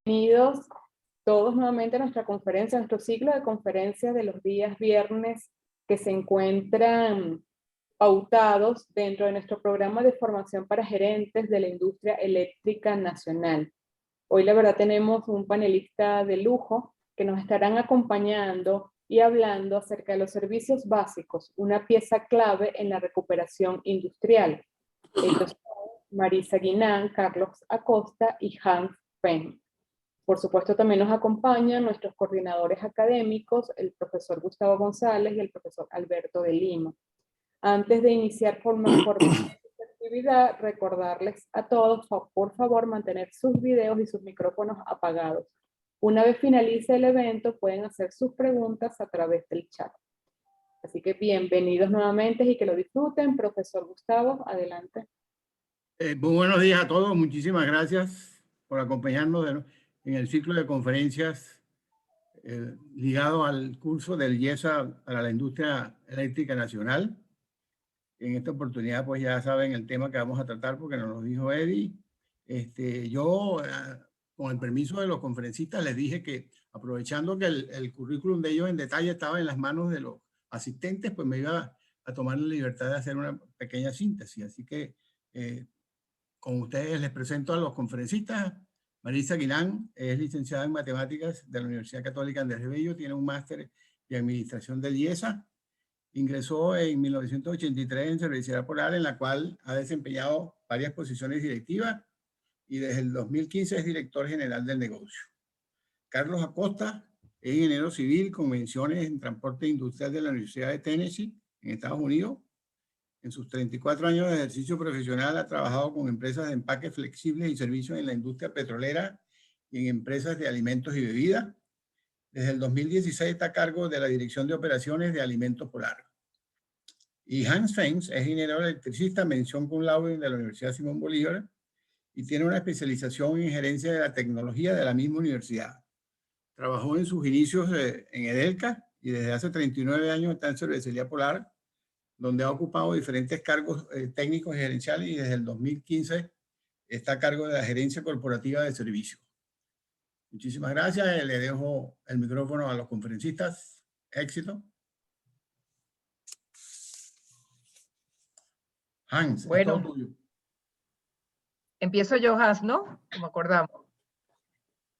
Bienvenidos todos nuevamente a nuestra conferencia, a nuestro ciclo de conferencias de los días viernes que se encuentran pautados dentro de nuestro programa de formación para gerentes de la industria eléctrica nacional. Hoy la verdad tenemos un panelista de lujo que nos estarán acompañando y hablando acerca de los servicios básicos, una pieza clave en la recuperación industrial. Ellos son Marisa Guinán, Carlos Acosta y Hans Feng. Por supuesto, también nos acompañan nuestros coordinadores académicos, el profesor Gustavo González y el profesor Alberto de Lima. Antes de iniciar formalmente esta actividad, recordarles a todos, por favor, mantener sus videos y sus micrófonos apagados. Una vez finalice el evento, pueden hacer sus preguntas a través del chat. Así que bienvenidos nuevamente y que lo disfruten. Profesor Gustavo, adelante. Muy buenos días a todos. Muchísimas gracias por acompañarnos en el ciclo de conferencias ligado al curso del IESA para la industria eléctrica nacional. En esta oportunidad, pues ya saben el tema que vamos a tratar porque nos lo dijo Eddie. Yo, con el permiso de los conferencistas, les dije que aprovechando que el currículum de ellos en detalle estaba en las manos de los asistentes, pues me iba a tomar la libertad de hacer una pequeña síntesis. Así que con ustedes les presento a los conferencistas. Marisa Guinán es licenciada en Matemáticas de la Universidad Católica Andrés Bello, tiene un máster en Administración del IESA. Ingresó en 1983 en Cervecería Polar, en la cual ha desempeñado varias posiciones directivas y desde el 2015 es director general del negocio. Carlos Acosta es ingeniero civil con menciones en transporte industrial de la Universidad de Tennessee en Estados Unidos. En sus 34 años de ejercicio profesional ha trabajado con empresas de empaque flexibles y servicios en la industria petrolera y en empresas de alimentos y bebidas. Desde el 2016 está a cargo de la Dirección de Operaciones de Alimentos Polar. Y Hans Feng es ingeniero electricista, mención cum laude de la Universidad Simón Bolívar y tiene una especialización en gerencia de la tecnología de la misma universidad. Trabajó en sus inicios en Edelca y desde hace 39 años está en Cervecería Polar, donde ha ocupado diferentes cargos técnicos y gerenciales y desde el 2015 está a cargo de la gerencia corporativa de servicios. Muchísimas gracias. Le dejo el micrófono a los conferencistas. Éxito. Hans, bueno, es todo tuyo. Empiezo yo, Hans, ¿no? Como acordamos.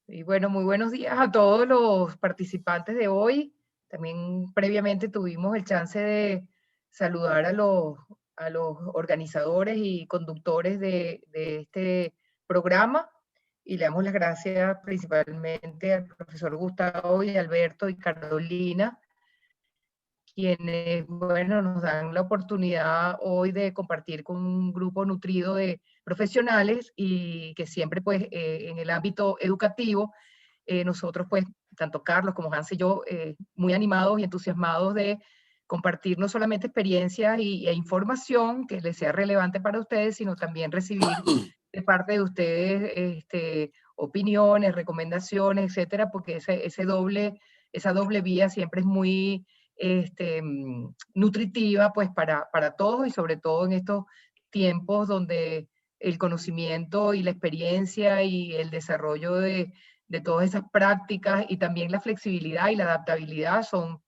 Y bueno, muy buenos días a todos los participantes de hoy. También previamente tuvimos el chance de saludar a los organizadores y conductores de este programa. Y le damos las gracias principalmente al profesor Gustavo y Alberto y Carolina, quienes, bueno, nos dan la oportunidad hoy de compartir con un grupo nutrido de profesionales y que siempre, pues, en el ámbito educativo, nosotros, pues, tanto Carlos como Hans y yo, muy animados y entusiasmados de compartir no solamente experiencias e información que les sea relevante para ustedes, sino también recibir de parte de ustedes opiniones, recomendaciones, etcétera, porque esa doble vía siempre es muy nutritiva, pues, para todos y sobre todo en estos tiempos donde el conocimiento y la experiencia y el desarrollo de todas esas prácticas y también la flexibilidad y la adaptabilidad son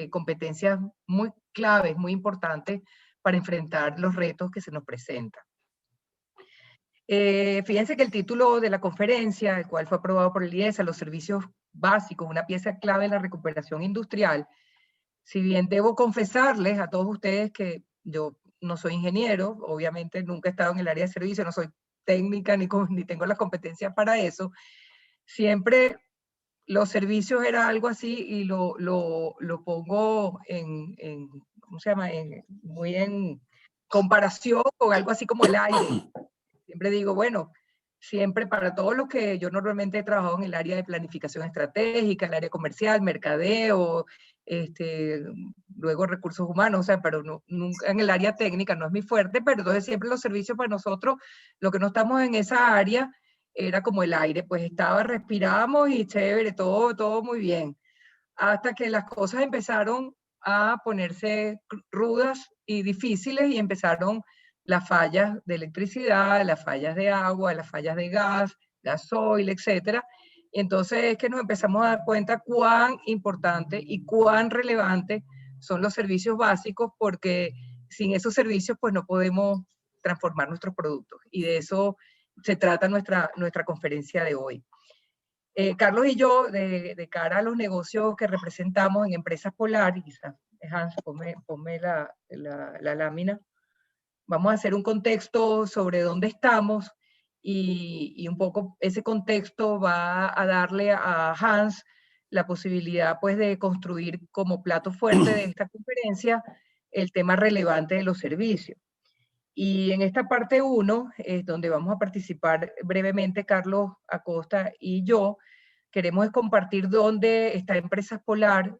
competencias muy claves, muy importantes para enfrentar los retos que se nos presentan. Fíjense que el título de la conferencia, el cual fue aprobado por el IESA, los servicios básicos, una pieza clave en la recuperación industrial. Si bien debo confesarles a todos ustedes que yo no soy ingeniero, obviamente nunca he estado en el área de servicio, no soy técnica ni tengo las competencias para eso, siempre los servicios era algo así y lo pongo ¿cómo se llama? Muy en comparación con algo así como el aire. Siempre digo, bueno, siempre para todos los que yo normalmente he trabajado en el área de planificación estratégica, el área comercial, mercadeo, luego recursos humanos, o sea, pero nunca en el área técnica, no es mi fuerte, pero entonces siempre los servicios para nosotros, lo que no estamos en esa área, era como el aire, pues respirábamos y chévere, todo muy bien. Hasta que las cosas empezaron a ponerse rudas y difíciles y empezaron las fallas de electricidad, las fallas de agua, las fallas de gas, gasoil, etcétera. Y entonces es que nos empezamos a dar cuenta cuán importante y cuán relevante son los servicios básicos, porque sin esos servicios pues no podemos transformar nuestros productos. Y de eso se trata nuestra conferencia de hoy. Carlos y yo, de cara a los negocios que representamos en Empresas Polar, y quizás, Hans, ponme la lámina, vamos a hacer un contexto sobre dónde estamos y un poco ese contexto va a darle a Hans la posibilidad pues de construir como plato fuerte de esta conferencia el tema relevante de los servicios. Y en esta parte 1, donde vamos a participar brevemente Carlos Acosta y yo, queremos compartir dónde está Empresas Polar,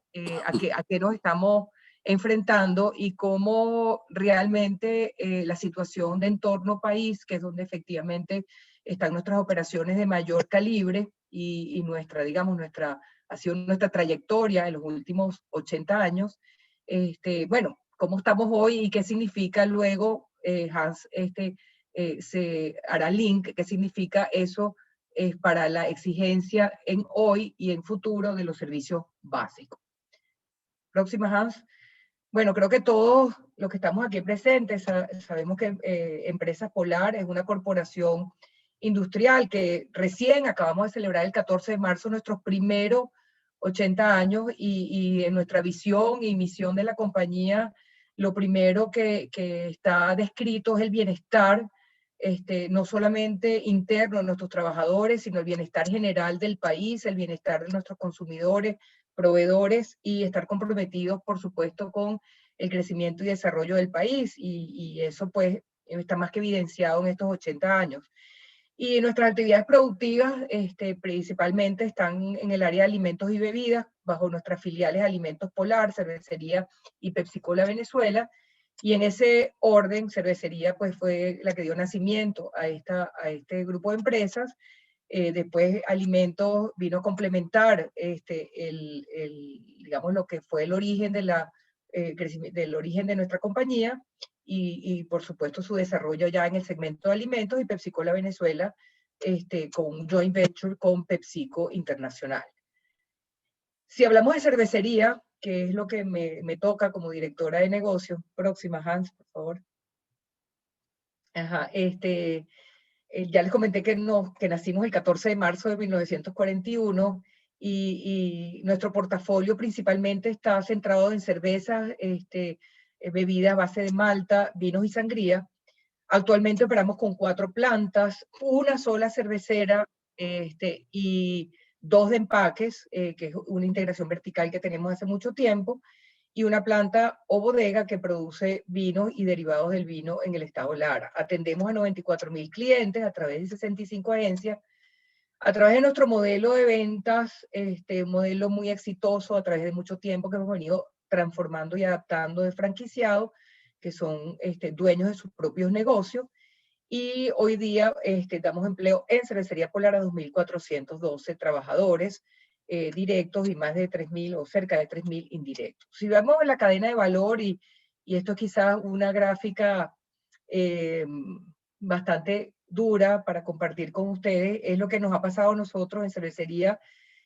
a qué nos estamos enfrentando y cómo realmente la situación de entorno país, que es donde efectivamente están nuestras operaciones de mayor calibre y nuestra, digamos, ha sido nuestra trayectoria en los últimos 80 años, bueno, cómo estamos hoy y qué significa luego, Hans, se hará link, qué significa eso para la exigencia en hoy y en futuro de los servicios básicos. Próxima, Hans. Bueno, creo que todos los que estamos aquí presentes sabemos que Empresas Polar es una corporación industrial que recién acabamos de celebrar el 14 de marzo nuestros primeros 80 años y en nuestra visión y misión de la compañía, lo primero que está descrito es el bienestar, no solamente interno de nuestros trabajadores, sino el bienestar general del país, el bienestar de nuestros consumidores, proveedores y estar comprometidos, por supuesto, con el crecimiento y desarrollo del país. Y eso pues está más que evidenciado en estos 80 años. Y nuestras actividades productivas principalmente están en el área de alimentos y bebidas, bajo nuestras filiales Alimentos Polar, Cervecería y PepsiCola Venezuela. Y en ese orden, Cervecería pues fue la que dio nacimiento a este grupo de empresas. Después Alimentos vino a complementar digamos, lo que fue el origen del origen de nuestra compañía y por supuesto su desarrollo ya en el segmento de alimentos, y PepsiCola Venezuela con un joint venture con PepsiCo Internacional. Si hablamos de cervecería, que es lo que me toca como directora de negocio, próxima, Hans, por favor. Ajá, ya les comenté que nacimos el 14 de marzo de 1941 y nuestro portafolio principalmente está centrado en cervezas, bebidas a base de malta, vinos y sangría. Actualmente operamos con 4 plantas, una sola cervecera y 2 de empaques, que es una integración vertical que tenemos hace mucho tiempo, y una planta o bodega que produce vinos y derivados del vino en el estado Lara. Atendemos a 94,000 clientes a través de 65 agencias, a través de nuestro modelo de ventas, un modelo muy exitoso a través de mucho tiempo que hemos venido transformando y adaptando de franquiciados, que son dueños de sus propios negocios. Y hoy día damos empleo en Cervecería Polar a 2.412 trabajadores directos y más de 3.000 o cerca de 3.000 indirectos. Si vemos la cadena de valor, y esto es quizás una gráfica bastante dura para compartir con ustedes, es lo que nos ha pasado a nosotros en Cervecería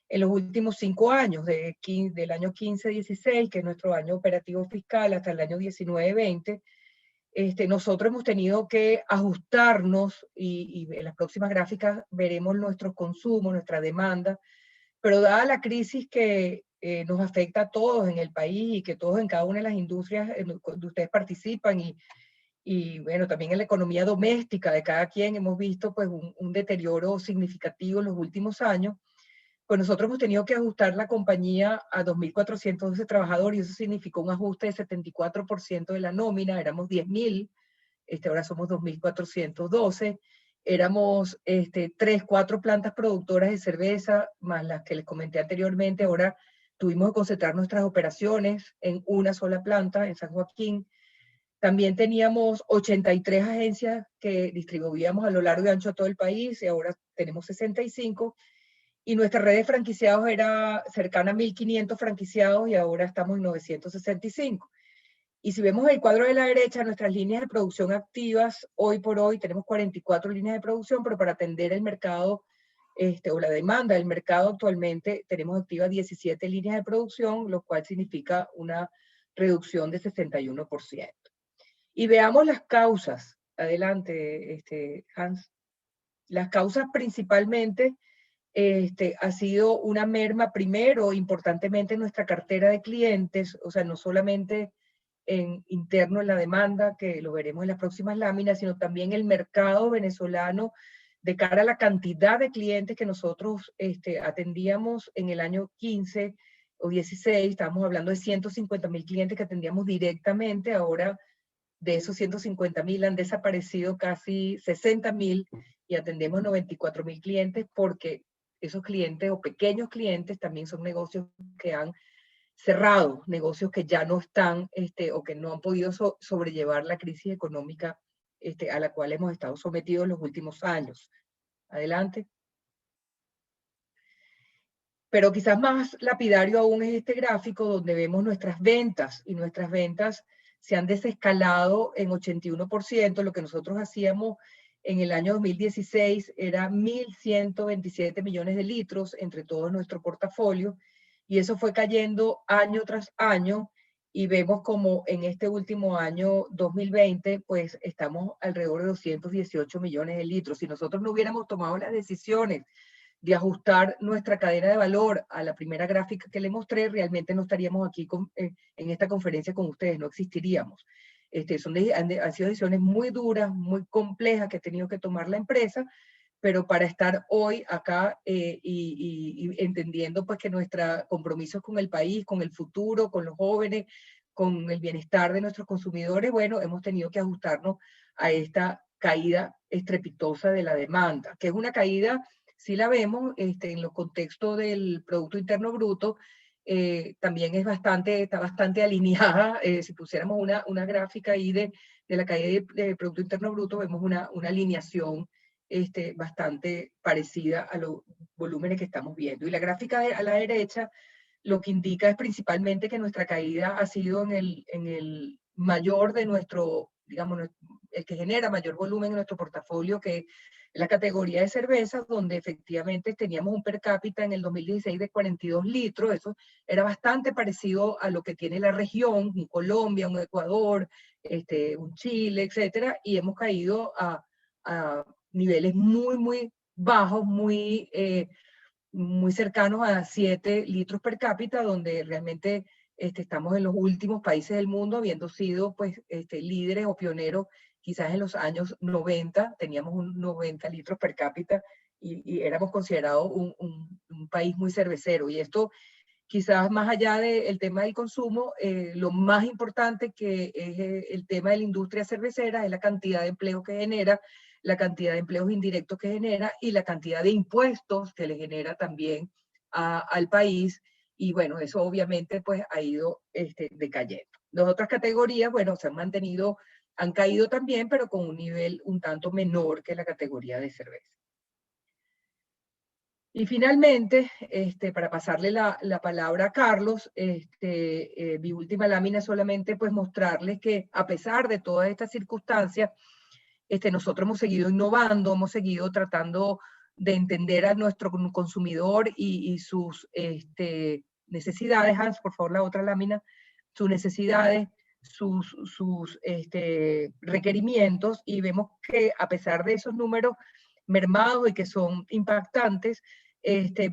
en los últimos 5 años, del año 15-16, que es nuestro año operativo fiscal, hasta el año 19-20, nosotros hemos tenido que ajustarnos y en las próximas gráficas veremos nuestros consumos, nuestra demanda, pero dada la crisis que nos afecta a todos en el país y que todos en cada una de las industrias donde ustedes participan y bueno, también en la economía doméstica de cada quien hemos visto pues un deterioro significativo en los últimos años, pues nosotros hemos tenido que ajustar la compañía a 2.412 trabajadores y eso significó un ajuste de 74% de la nómina. Éramos 10.000, ahora somos 2.412. Éramos 3, 4 plantas productoras de cerveza, más las que les comenté anteriormente. Ahora tuvimos que concentrar nuestras operaciones en una sola planta en San Joaquín. También teníamos 83 agencias que distribuíamos a lo largo y ancho de todo el país y ahora tenemos 65. Y nuestra red de franquiciados era cercana a 1.500 franquiciados y ahora estamos en 965. Y si vemos el cuadro de la derecha, nuestras líneas de producción activas, hoy por hoy tenemos 44 líneas de producción, pero para atender el mercado o la demanda del mercado actualmente, tenemos activas 17 líneas de producción, lo cual significa una reducción de 61%. Y veamos las causas. Adelante, Hans. Las causas principalmente ha sido una merma primero, importantemente en nuestra cartera de clientes, o sea, no solamente interno en la demanda, que lo veremos en las próximas láminas, sino también el mercado venezolano de cara a la cantidad de clientes que nosotros atendíamos en el año 15 o 16, estábamos hablando de 150.000 clientes que atendíamos directamente, ahora de esos 150.000 han desaparecido casi 60.000 y atendemos 94.000 clientes porque esos clientes o pequeños clientes también son negocios que han cerrado, negocios que ya no están o que no han podido sobrellevar la crisis económica a la cual hemos estado sometidos en los últimos años. Adelante. Pero quizás más lapidario aún es este gráfico donde vemos nuestras ventas, y nuestras ventas se han desescalado en 81%. Lo que nosotros hacíamos en el año 2016 era 1.127 millones de litros entre todo nuestro portafolio, y eso fue cayendo año tras año, y vemos como en este último año 2020, pues estamos alrededor de 218 millones de litros. Si nosotros no hubiéramos tomado las decisiones de ajustar nuestra cadena de valor a la primera gráfica que le mostré, realmente no estaríamos aquí en esta conferencia con ustedes, no existiríamos. Han sido decisiones muy duras, muy complejas que ha tenido que tomar la empresa, pero para estar hoy acá y entendiendo pues que nuestro compromiso con el país, con el futuro, con los jóvenes, con el bienestar de nuestros consumidores, bueno, hemos tenido que ajustarnos a esta caída estrepitosa de la demanda, que es una caída, si la vemos en los contextos del Producto Interno Bruto, también está bastante alineada. Si pusiéramos una gráfica ahí de la caída del Producto Interno Bruto, vemos una alineación bastante parecida a los volúmenes que estamos viendo. Y la gráfica a la derecha lo que indica es principalmente que nuestra caída ha sido en el mayor de nuestro, digamos, el que genera mayor volumen en nuestro portafolio, que es la categoría de cervezas, donde efectivamente teníamos un per cápita en el 2016 de 42 litros. Eso era bastante parecido a lo que tiene la región, un Colombia, un Ecuador, un Chile, etcétera, y hemos caído a niveles muy, muy bajos, muy cercanos a 7 litros per cápita, donde realmente estamos en los últimos países del mundo, habiendo sido pues, líderes o pioneros quizás en los años 90, teníamos un 90 litros per cápita y éramos considerados un país muy cervecero. Y esto quizás más allá del tema del consumo, lo más importante que es el tema de la industria cervecera es la cantidad de empleo que genera, la cantidad de empleos indirectos que genera y la cantidad de impuestos que le genera también al país. Y bueno, eso obviamente pues ha ido decayendo. Las otras categorías, bueno, se han mantenido, han caído también, pero con un nivel un tanto menor que la categoría de cerveza. Y finalmente, para pasarle la palabra a Carlos, mi última lámina es solamente pues mostrarles que a pesar de todas estas circunstancias, nosotros hemos seguido innovando, hemos seguido tratando de entender a nuestro consumidor y sus necesidades. Hans, por favor, la otra lámina. Sus necesidades, sus requerimientos, y vemos que a pesar de esos números mermados y que son impactantes,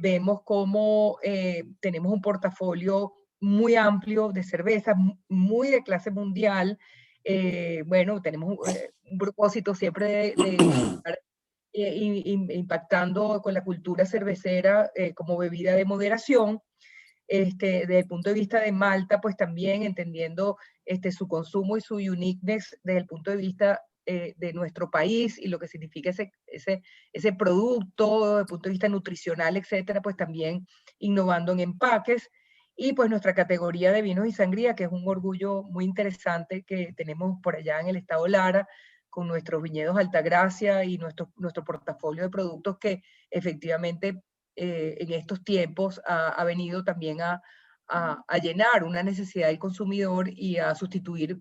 vemos cómo tenemos un portafolio muy amplio de cervezas, muy de clase mundial. Bueno, tenemos un propósito siempre de estar impactando con la cultura cervecera como bebida de moderación. Desde el punto de vista de Malta, pues también entendiendo su consumo y su uniqueness desde el punto de vista de nuestro país y lo que significa ese producto, desde el punto de vista nutricional, etcétera, pues también innovando en empaques. Y pues nuestra categoría de vinos y sangría, que es un orgullo muy interesante que tenemos por allá en el estado Lara, con nuestros viñedos Altagracia y nuestro portafolio de productos que efectivamente en estos tiempos ha venido también a llenar una necesidad del consumidor y a sustituir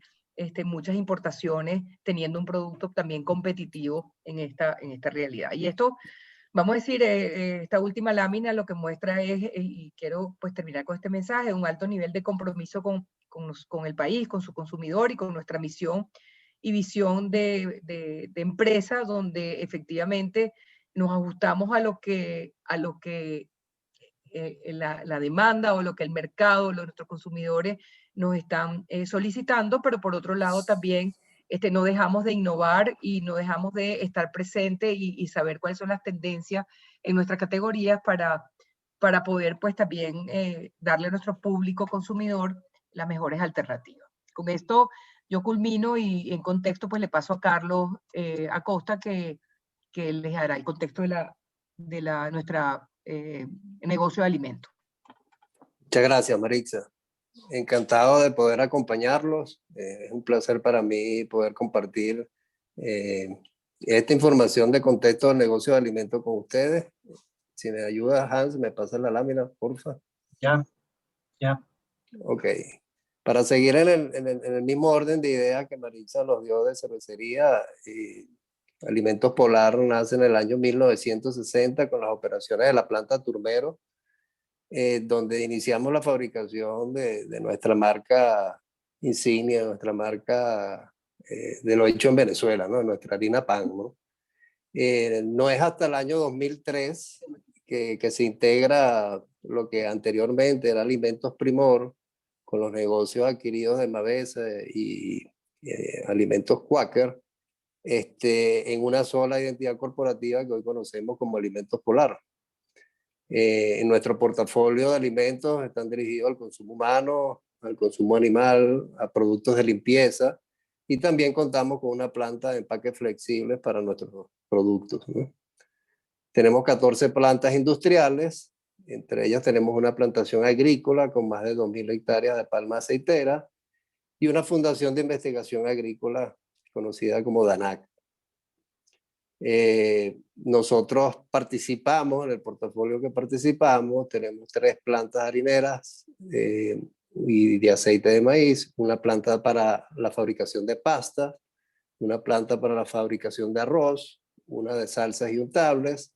muchas importaciones, teniendo un producto también competitivo en esta realidad. Y esto vamos a decir, esta última lámina lo que muestra es, y quiero pues terminar con este mensaje, un alto nivel de compromiso con el país, con su consumidor y con nuestra misión y visión de empresa, donde efectivamente nos ajustamos a lo que la demanda o lo que el mercado, nuestros consumidores nos están solicitando, pero por otro lado también no dejamos de innovar y no dejamos de estar presente y saber cuáles son las tendencias en nuestras categorías para poder pues también darle a nuestro público consumidor las mejores alternativas. Con esto yo culmino y en contexto pues le paso a Carlos Acosta que les dará el contexto de nuestra negocio de alimentos. Muchas gracias, Maritza. Encantado de poder acompañarlos. Es un placer para mí poder compartir esta información de contexto del negocio de alimentos con ustedes. Si me ayuda, Hans, me pasa la lámina, porfa. Ya. Ok. Para seguir en el mismo orden de ideas que Maritza nos dio de cervecería, Alimentos Polar nace en el año 1960 con las operaciones de la planta Turmero, donde iniciamos la fabricación de nuestra marca insignia, nuestra marca de lo hecho en Venezuela, ¿no? Nuestra harina pan, ¿no? No es hasta el año 2003 que se integra lo que anteriormente era Alimentos Primor, con los negocios adquiridos de Mavesa y Alimentos Quaker, en una sola identidad corporativa que hoy conocemos como Alimentos Polar. En nuestro portafolio de alimentos están dirigidos al consumo humano, al consumo animal, a productos de limpieza, y también contamos con una planta de empaque flexible para nuestros productos, ¿no? Tenemos 14 plantas industriales, entre ellas tenemos una plantación agrícola con más de 2.000 hectáreas de palma aceitera y una fundación de investigación agrícola conocida como DANAC. Nosotros participamos, en el portafolio que participamos, tenemos 3 plantas harineras y de aceite de maíz, una planta para la fabricación de pasta, una planta para la fabricación de arroz, una de salsas y untables,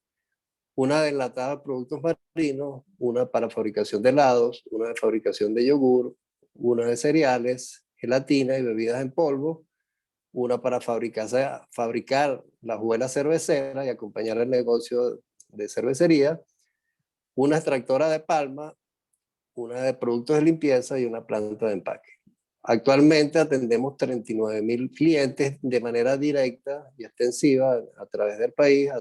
una de enlatada de productos marinos, una para fabricación de helados, una de fabricación de yogur, una de cereales, gelatina y bebidas en polvo, una para fabricar la hojuelas cerveceras y acompañar el negocio de cervecería, una extractora de palma, una de productos de limpieza y una planta de empaque. Actualmente atendemos 39.000 clientes de manera directa y extensiva a través del país,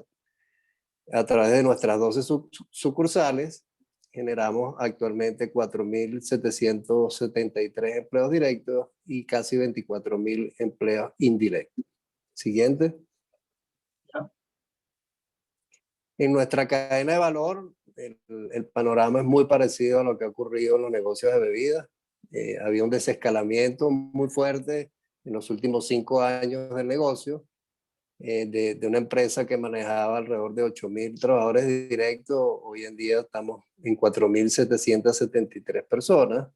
a través de nuestras 12 sucursales. Generamos actualmente 4.773 empleos directos y casi 24.000 empleos indirectos. Siguiente. En nuestra cadena de valor, el panorama es muy parecido a lo que ha ocurrido en los negocios de bebidas. Había un desescalamiento muy fuerte en los últimos 5 años del negocio, de una empresa que manejaba alrededor de 8.000 trabajadores directos. Hoy en día estamos en 4.773 personas.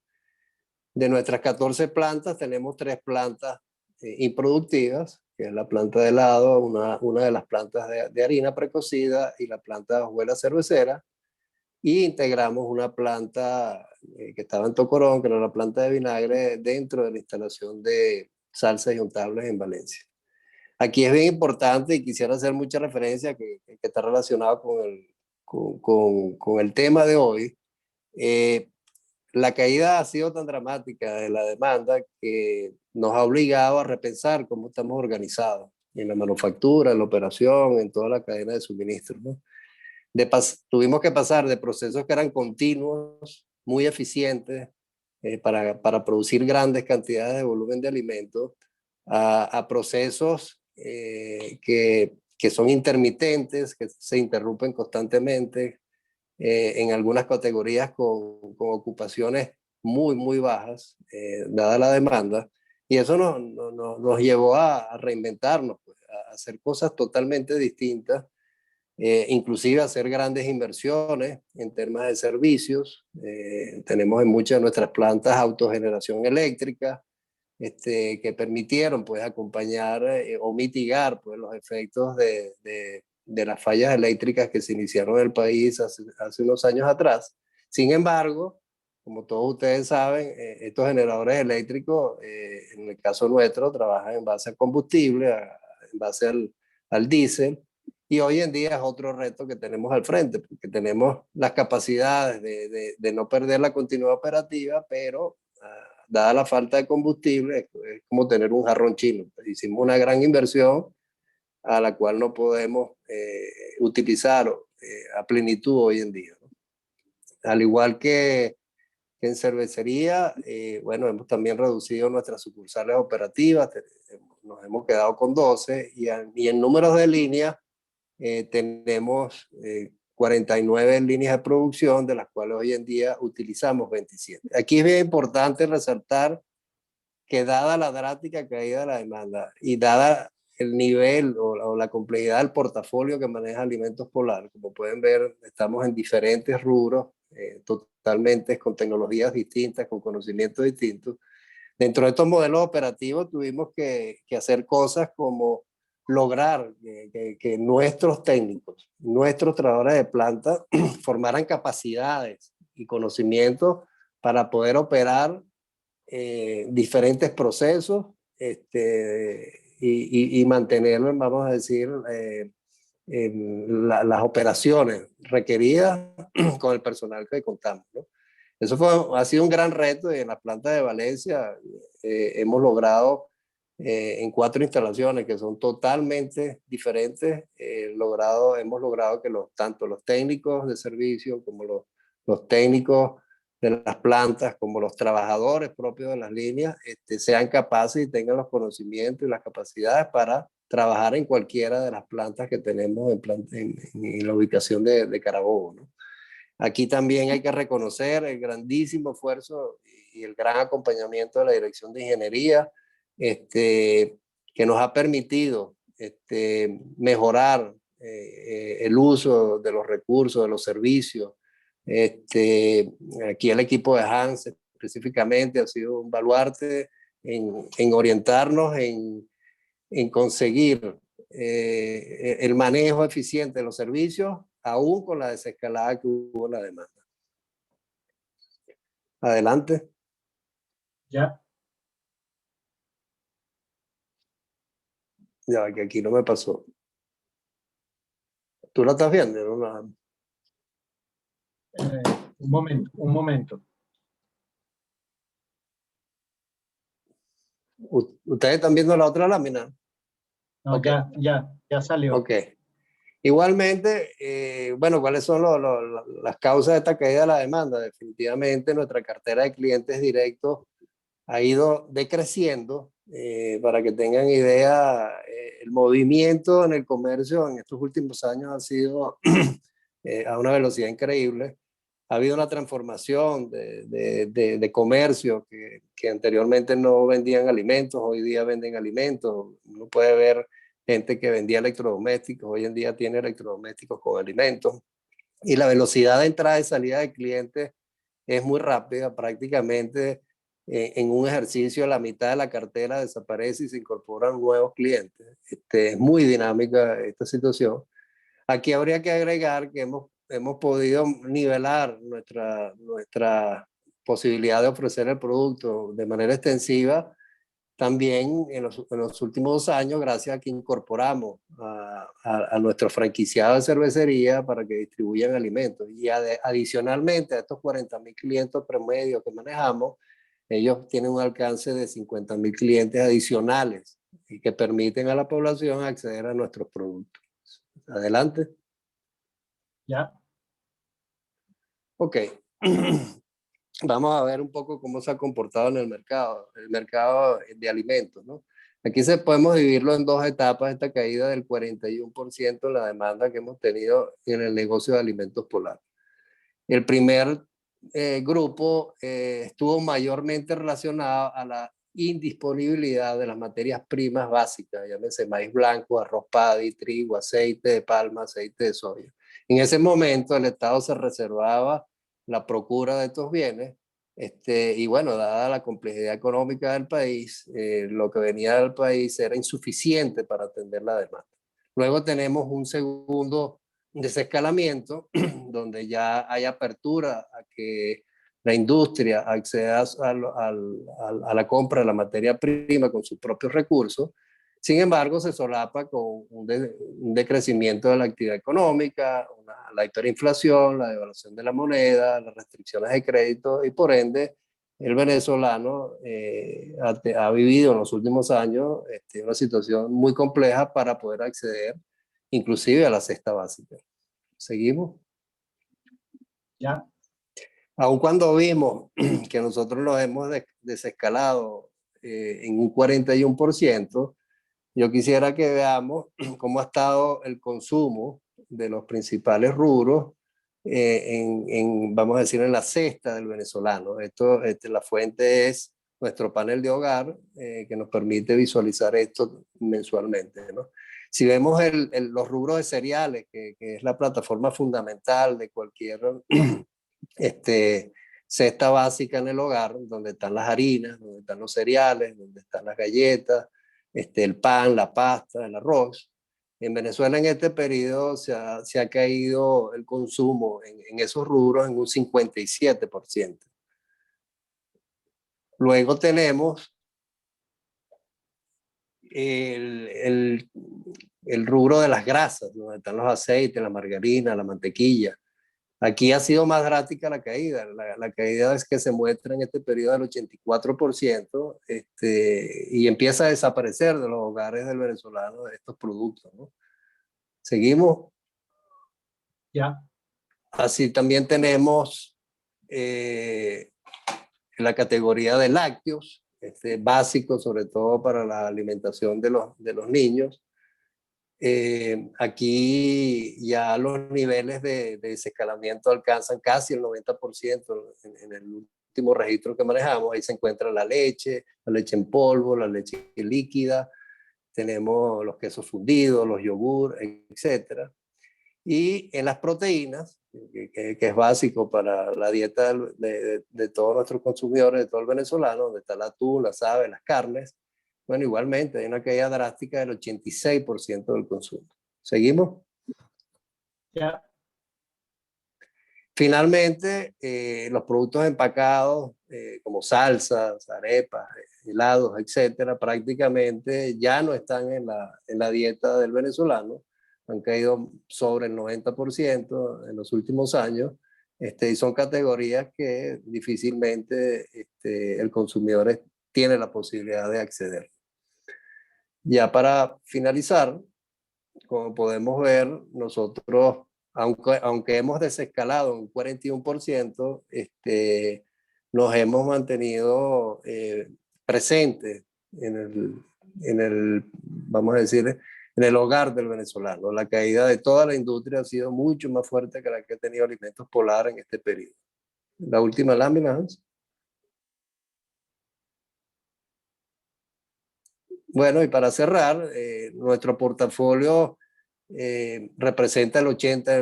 De nuestras 14 plantas, tenemos 3 plantas improductivas, que es la planta de helado, una de las plantas de harina precocida y la planta de hojuela cervecera. Y integramos una planta que estaba en Tocorón, que era la planta de vinagre, dentro de la instalación de salsas y untables en Valencia. Aquí es bien importante y quisiera hacer mucha referencia que está relacionado con el tema de hoy. La caída ha sido tan dramática de la demanda que nos ha obligado a repensar cómo estamos organizados en la manufactura, en la operación, en toda la cadena de suministro, ¿no? Tuvimos que pasar de procesos que eran continuos, muy eficientes, para producir grandes cantidades de volumen de alimentos, a procesos que son intermitentes, que se interrumpen constantemente, en algunas categorías con ocupaciones muy bajas, dada la demanda, y eso nos llevó a reinventarnos, pues, a hacer cosas totalmente distintas, inclusive a hacer grandes inversiones en temas de servicios. Tenemos en muchas de nuestras plantas autogeneración eléctrica, que permitieron pues acompañar o mitigar pues los efectos de de las fallas eléctricas que se iniciaron en el país hace unos años atrás. Sin embargo, como todos ustedes saben, estos generadores eléctricos, en el caso nuestro, trabajan en base a combustible, en base al diésel, y hoy en día es otro reto que tenemos al frente, porque tenemos las capacidades de no perder la continuidad operativa, pero dada la falta de combustible, es como tener un jarrón chino. Hicimos una gran inversión a la cual no podemos utilizar a plenitud hoy en día, ¿no? Al igual que en cervecería, bueno, hemos también reducido nuestras sucursales operativas, nos hemos quedado con 12 y en números de líneas tenemos 49 líneas de producción, de las cuales hoy en día utilizamos 27. Aquí es bien importante resaltar que dada la drástica caída de la demanda y dada el nivel o la complejidad del portafolio que maneja Alimentos Polar, como pueden ver, estamos en diferentes rubros, totalmente con tecnologías distintas, con conocimientos distintos. Dentro de estos modelos operativos tuvimos que hacer cosas como lograr que nuestros técnicos, nuestros trabajadores de planta formaran capacidades y conocimientos para poder operar diferentes procesos y mantener, vamos a decir, las operaciones requeridas con el personal que contamos, ¿no? Eso ha sido un gran reto y en la planta de Valencia hemos logrado en 4 instalaciones que son totalmente diferentes, hemos logrado que tanto los técnicos de servicio como los técnicos de las plantas, como los trabajadores propios de las líneas, sean capaces y tengan los conocimientos y las capacidades para trabajar en cualquiera de las plantas que tenemos en la ubicación de Carabobo, ¿no? Aquí también hay que reconocer el grandísimo esfuerzo y el gran acompañamiento de la Dirección de Ingeniería, que nos ha permitido mejorar el uso de los recursos, de los servicios. Aquí el equipo de Hans específicamente ha sido un baluarte en orientarnos, en conseguir el manejo eficiente de los servicios, aún con la desescalada que hubo en la demanda. Adelante. Ya. Ya, que aquí no me pasó. ¿Tú la estás viendo? ¿No? Un momento. ¿Ustedes están viendo la otra lámina? No, okay. Ya salió. Ok. Igualmente, bueno, ¿cuáles son las causas de esta caída de la demanda? Definitivamente nuestra cartera de clientes directos ha ido decreciendo. Para que tengan idea, el movimiento en el comercio en estos últimos años ha sido a una velocidad increíble. Ha habido una transformación de comercio que anteriormente no vendían alimentos, hoy día venden alimentos. Uno puede ver gente que vendía electrodomésticos, hoy en día tiene electrodomésticos con alimentos. Y la velocidad de entrada y salida de clientes es muy rápida, prácticamente en un ejercicio la mitad de la cartera desaparece y se incorporan nuevos clientes. Es muy dinámica esta situación. Aquí habría que agregar que hemos podido nivelar nuestra posibilidad de ofrecer el producto de manera extensiva también en los últimos 2 años, gracias a que incorporamos a nuestro franquiciado de cervecería para que distribuyan alimentos. Y adicionalmente a estos 40.000 clientes promedio que manejamos, ellos tienen un alcance de 50.000 clientes adicionales y que permiten a la población acceder a nuestros productos. Adelante. Ya. Ok. Vamos a ver un poco cómo se ha comportado en el mercado de alimentos, ¿no? Aquí podemos dividirlo en 2 etapas, esta caída del 41% en la demanda que hemos tenido en el negocio de Alimentos Polar. El primer grupo estuvo mayormente relacionado a la indisponibilidad de las materias primas básicas, llámese maíz blanco, arroz paddy, trigo, aceite de palma, aceite de soya. En ese momento el Estado se reservaba la procura de estos bienes y bueno, dada la complejidad económica del país, lo que venía del país era insuficiente para atender la demanda. Luego tenemos un segundo desescalamiento, donde ya hay apertura a que la industria acceda a la compra de la materia prima con sus propios recursos. Sin embargo, se solapa con un decrecimiento de la actividad económica, la hiperinflación, la devaluación de la moneda, las restricciones de crédito, y por ende el venezolano ha vivido en los últimos años una situación muy compleja para poder acceder inclusive a la cesta básica. ¿Seguimos? Ya. Aun cuando vimos que nosotros lo hemos desescalado en un 41%, yo quisiera que veamos cómo ha estado el consumo de los principales rubros vamos a decir, en la cesta del venezolano. La fuente es nuestro panel de hogar, que nos permite visualizar esto mensualmente, ¿no? Si vemos los rubros de cereales, que es la plataforma fundamental de cualquier cesta básica en el hogar, donde están las harinas, donde están los cereales, donde están las galletas, el pan, la pasta, el arroz. En Venezuela en este periodo se ha caído el consumo en esos rubros en un 57%. Luego tenemos el rubro de las grasas, donde están los aceites, la margarina, la mantequilla. Aquí ha sido más drástica la caída. La caída es que se muestra en este periodo del 84%, y empieza a desaparecer de los hogares del venezolano estos productos, ¿no? Seguimos. Ya. Así también tenemos la categoría de lácteos, básicos, sobre todo para la alimentación de los niños. Aquí ya los niveles de desescalamiento alcanzan casi el 90% en el último registro que manejamos. Ahí se encuentra la leche en polvo, la leche líquida, tenemos los quesos fundidos, los yogur, etc. Y en las proteínas, que es básico para la dieta de todos nuestros consumidores, de todo el venezolano, donde está el atún, las aves, las carnes. Bueno, igualmente hay una caída drástica del 86% del consumo. ¿Seguimos? Ya. Finalmente, los productos empacados, como salsas, arepas, helados, etcétera, prácticamente ya no están en la dieta del venezolano. Han caído sobre el 90% en los últimos años, y son categorías que difícilmente el consumidor tiene la posibilidad de acceder. Ya para finalizar, como podemos ver, nosotros, aunque hemos desescalado un 41%, nos hemos mantenido presentes vamos a decir, en el hogar del venezolano. La caída de toda la industria ha sido mucho más fuerte que la que ha tenido Alimentos Polar en este periodo. La última lámina, Hans. Bueno, y para cerrar, nuestro portafolio representa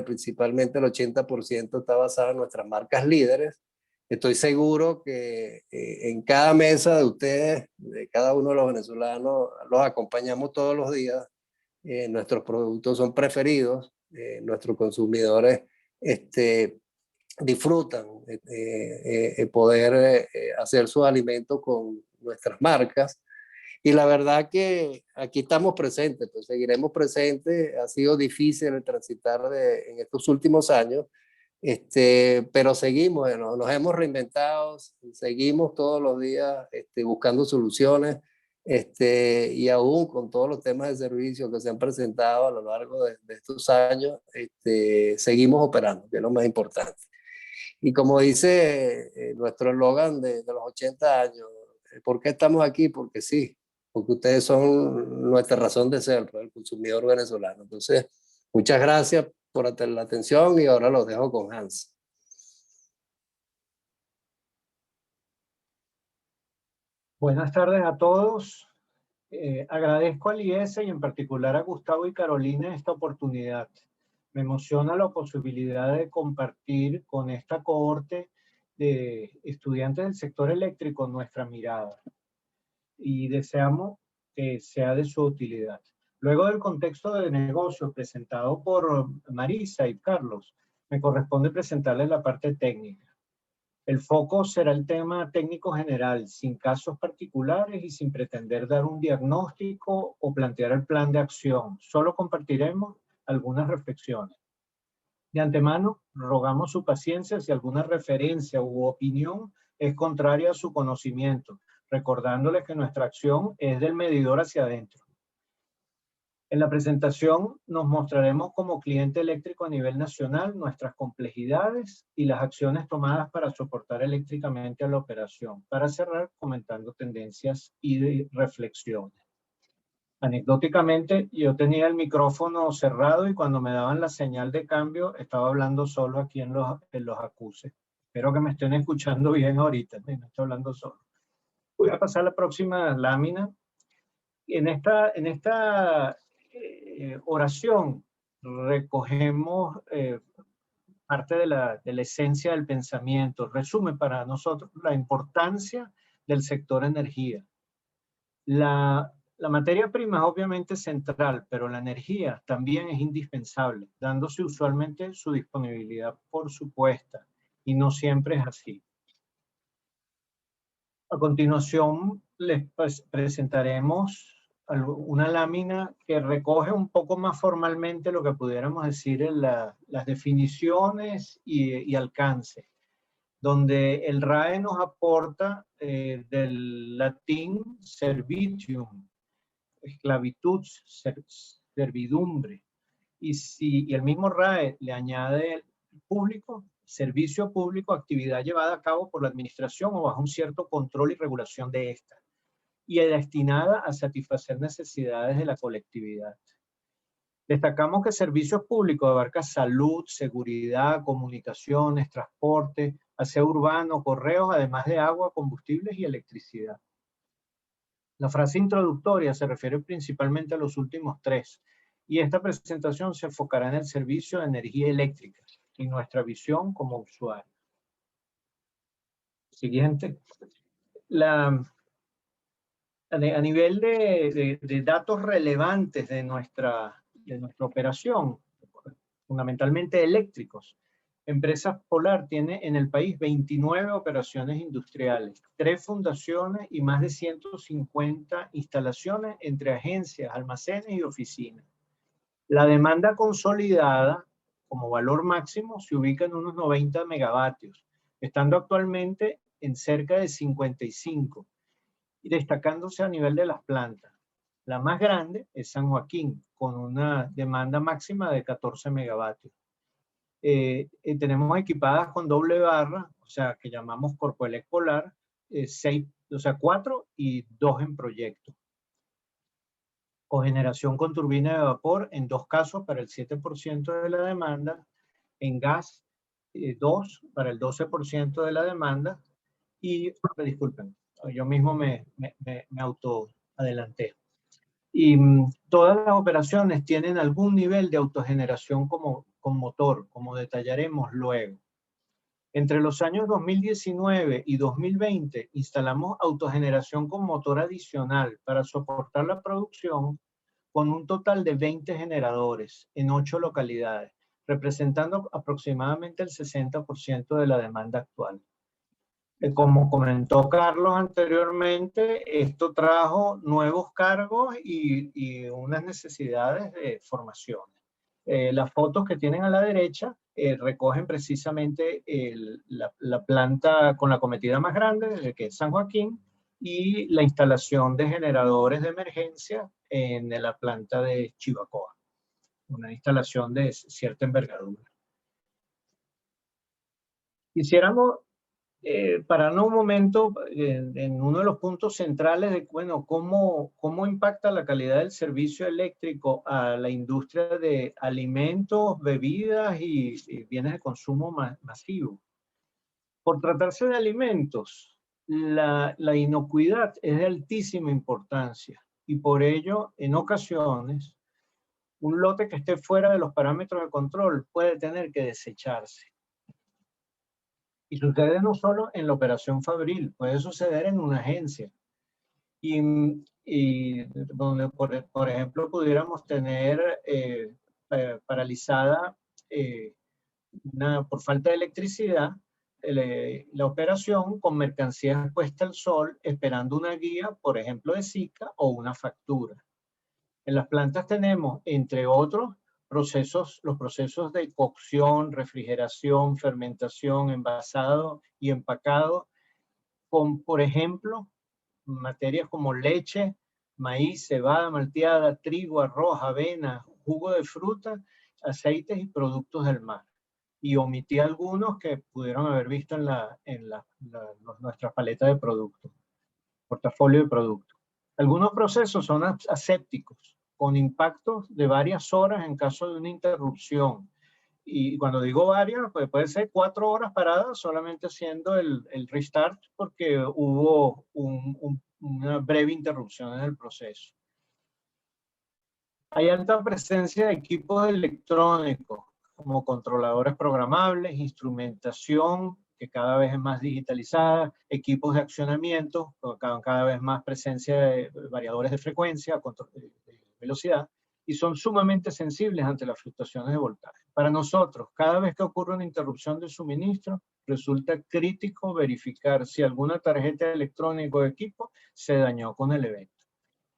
principalmente el 80% está basado en nuestras marcas líderes. Estoy seguro que en cada mesa de ustedes, de cada uno de los venezolanos, los acompañamos todos los días. Nuestros productos son preferidos, nuestros consumidores disfrutan poder hacer sus alimentos con nuestras marcas. Y la verdad que aquí estamos presentes, pues seguiremos presentes. Ha sido difícil el transitar en estos últimos años, pero seguimos, nos hemos reinventado, seguimos todos los días buscando soluciones, y aún con todos los temas de servicio que se han presentado a lo largo de estos años, seguimos operando, que es lo más importante. Y como dice nuestro eslogan de los 80 años, ¿por qué estamos aquí? Porque sí, porque ustedes son nuestra razón de ser, el consumidor venezolano. Entonces, muchas gracias por la atención y ahora los dejo con Hans. Buenas tardes a todos. Agradezco al IES y en particular a Gustavo y Carolina esta oportunidad. Me emociona la posibilidad de compartir con esta cohorte de estudiantes del sector eléctrico nuestra mirada y deseamos que sea de su utilidad. Luego del contexto de negocio presentado por Marisa y Carlos, me corresponde presentarles la parte técnica. El foco será el tema técnico general, sin casos particulares y sin pretender dar un diagnóstico o plantear el plan de acción. Solo compartiremos algunas reflexiones. De antemano, rogamos su paciencia si alguna referencia u opinión es contraria a su conocimiento, recordándoles que nuestra acción es del medidor hacia adentro. En la presentación nos mostraremos como cliente eléctrico a nivel nacional nuestras complejidades y las acciones tomadas para soportar eléctricamente a la operación. Para cerrar, comentando tendencias y reflexiones. Anecdóticamente, yo tenía el micrófono cerrado y cuando me daban la señal de cambio, estaba hablando solo aquí en los acuses. Espero que me estén escuchando bien ahorita, no estoy hablando solo. Voy a pasar a la próxima lámina. En esta oración recogemos parte de la esencia del pensamiento. Resume para nosotros la importancia del sector energía. La materia prima es obviamente central, pero la energía también es indispensable, dándose usualmente su disponibilidad por supuesta, y no siempre es así. A continuación les presentaremos una lámina que recoge un poco más formalmente lo que pudiéramos decir en las definiciones y alcance, donde el RAE nos aporta del latín servitium, esclavitud, servidumbre, y el mismo RAE le añade público, servicio público, actividad llevada a cabo por la administración o bajo un cierto control y regulación de esta, y es destinada a satisfacer necesidades de la colectividad. Destacamos que servicios públicos abarca salud, seguridad, comunicaciones, transporte, aseo urbano, correos, además de agua, combustibles y electricidad. La frase introductoria se refiere principalmente a los últimos tres, y esta presentación se enfocará en el servicio de energía eléctrica y nuestra visión como usuario. Siguiente. A nivel de datos relevantes de nuestra operación, fundamentalmente eléctricos, Empresas Polar tiene en el país 29 operaciones industriales, 3 fundaciones y más de 150 instalaciones entre agencias, almacenes y oficinas. La demanda consolidada como valor máximo se ubica en unos 90 megavatios, estando actualmente en cerca de 55, y destacándose a nivel de las plantas. La más grande es San Joaquín, con una demanda máxima de 14 megavatios. Tenemos equipadas con doble barra, o sea, que llamamos Corpoelec Polar, 4 y 2 en proyecto. Cogeneración con turbina de vapor en 2 casos para el 7% de la demanda, en gas 2 para el 12% de la demanda, y, disculpen, yo mismo me auto adelanté. Y todas las operaciones tienen algún nivel de autogeneración con motor, como detallaremos luego. Entre los años 2019 y 2020 instalamos autogeneración con motor adicional para soportar la producción con un total de 20 generadores en 8 localidades, representando aproximadamente el 60% de la demanda actual. Como comentó Carlos anteriormente, esto trajo nuevos cargos y unas necesidades de formación. Las fotos que tienen a la derecha recogen precisamente la planta con la cometida más grande, que es San Joaquín, y la instalación de generadores de emergencia en la planta de Chivacoa, una instalación de cierta envergadura. Quisiéramos pararnos un momento en uno de los puntos centrales de, bueno, cómo impacta la calidad del servicio eléctrico a la industria de alimentos, bebidas y bienes de consumo masivo. Por tratarse de alimentos, la inocuidad es de altísima importancia y por ello, en ocasiones, un lote que esté fuera de los parámetros de control puede tener que desecharse. Y sucede no solo en la operación fabril, puede suceder en una agencia. Y y donde, por ejemplo, pudiéramos tener paralizada por falta de electricidad la operación con mercancías puesta al sol esperando una guía, por ejemplo, de SICA o una factura. En las plantas tenemos, entre otros, los procesos de cocción, refrigeración, fermentación, envasado y empacado, con, por ejemplo, materias como leche, maíz, cebada malteada, trigo, arroz, avena, jugo de fruta, aceites y productos del mar. Y omití algunos que pudieron haber visto en nuestra paleta de productos, portafolio de productos. Algunos procesos son asépticos, con impactos de varias horas en caso de una interrupción. Y cuando digo varias, pues puede ser 4 horas paradas solamente haciendo el restart porque hubo una breve interrupción en el proceso. Hay alta presencia de equipos electrónicos como controladores programables, instrumentación que cada vez es más digitalizada, equipos de accionamiento, cada vez más presencia de variadores de frecuencia, control de velocidad, y son sumamente sensibles ante las fluctuaciones de voltaje. Para nosotros, cada vez que ocurre una interrupción de suministro, resulta crítico verificar si alguna tarjeta electrónica o equipo se dañó con el evento.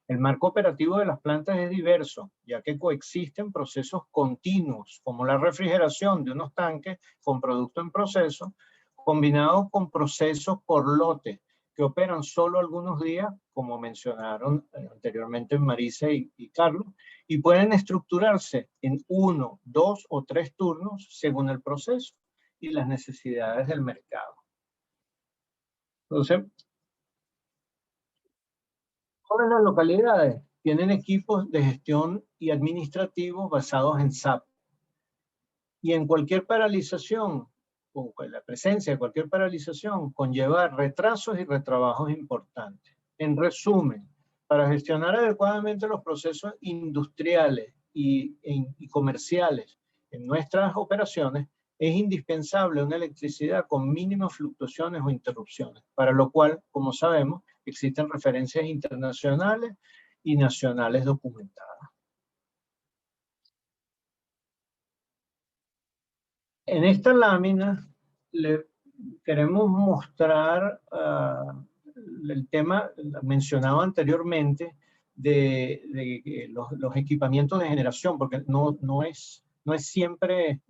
El marco operativo de las plantas es diverso, ya que coexisten procesos continuos, como la refrigeración de unos tanques con producto en proceso, combinados con procesos por lote, que operan solo algunos días, como mencionaron anteriormente Marisa y Carlos, y pueden estructurarse en 1, 2 o 3 turnos según el proceso y las necesidades del mercado. Entonces, todas las localidades tienen equipos de gestión y administrativos basados en SAP. Y en cualquier paralización, o la presencia de cualquier paralización, conlleva retrasos y retrabajos importantes. En resumen, para gestionar adecuadamente los procesos industriales y comerciales en nuestras operaciones, es indispensable una electricidad con mínimas fluctuaciones o interrupciones, para lo cual, como sabemos, existen referencias internacionales y nacionales documentadas. En esta lámina le queremos mostrar el tema mencionado anteriormente de los equipamientos de generación, porque no es siempre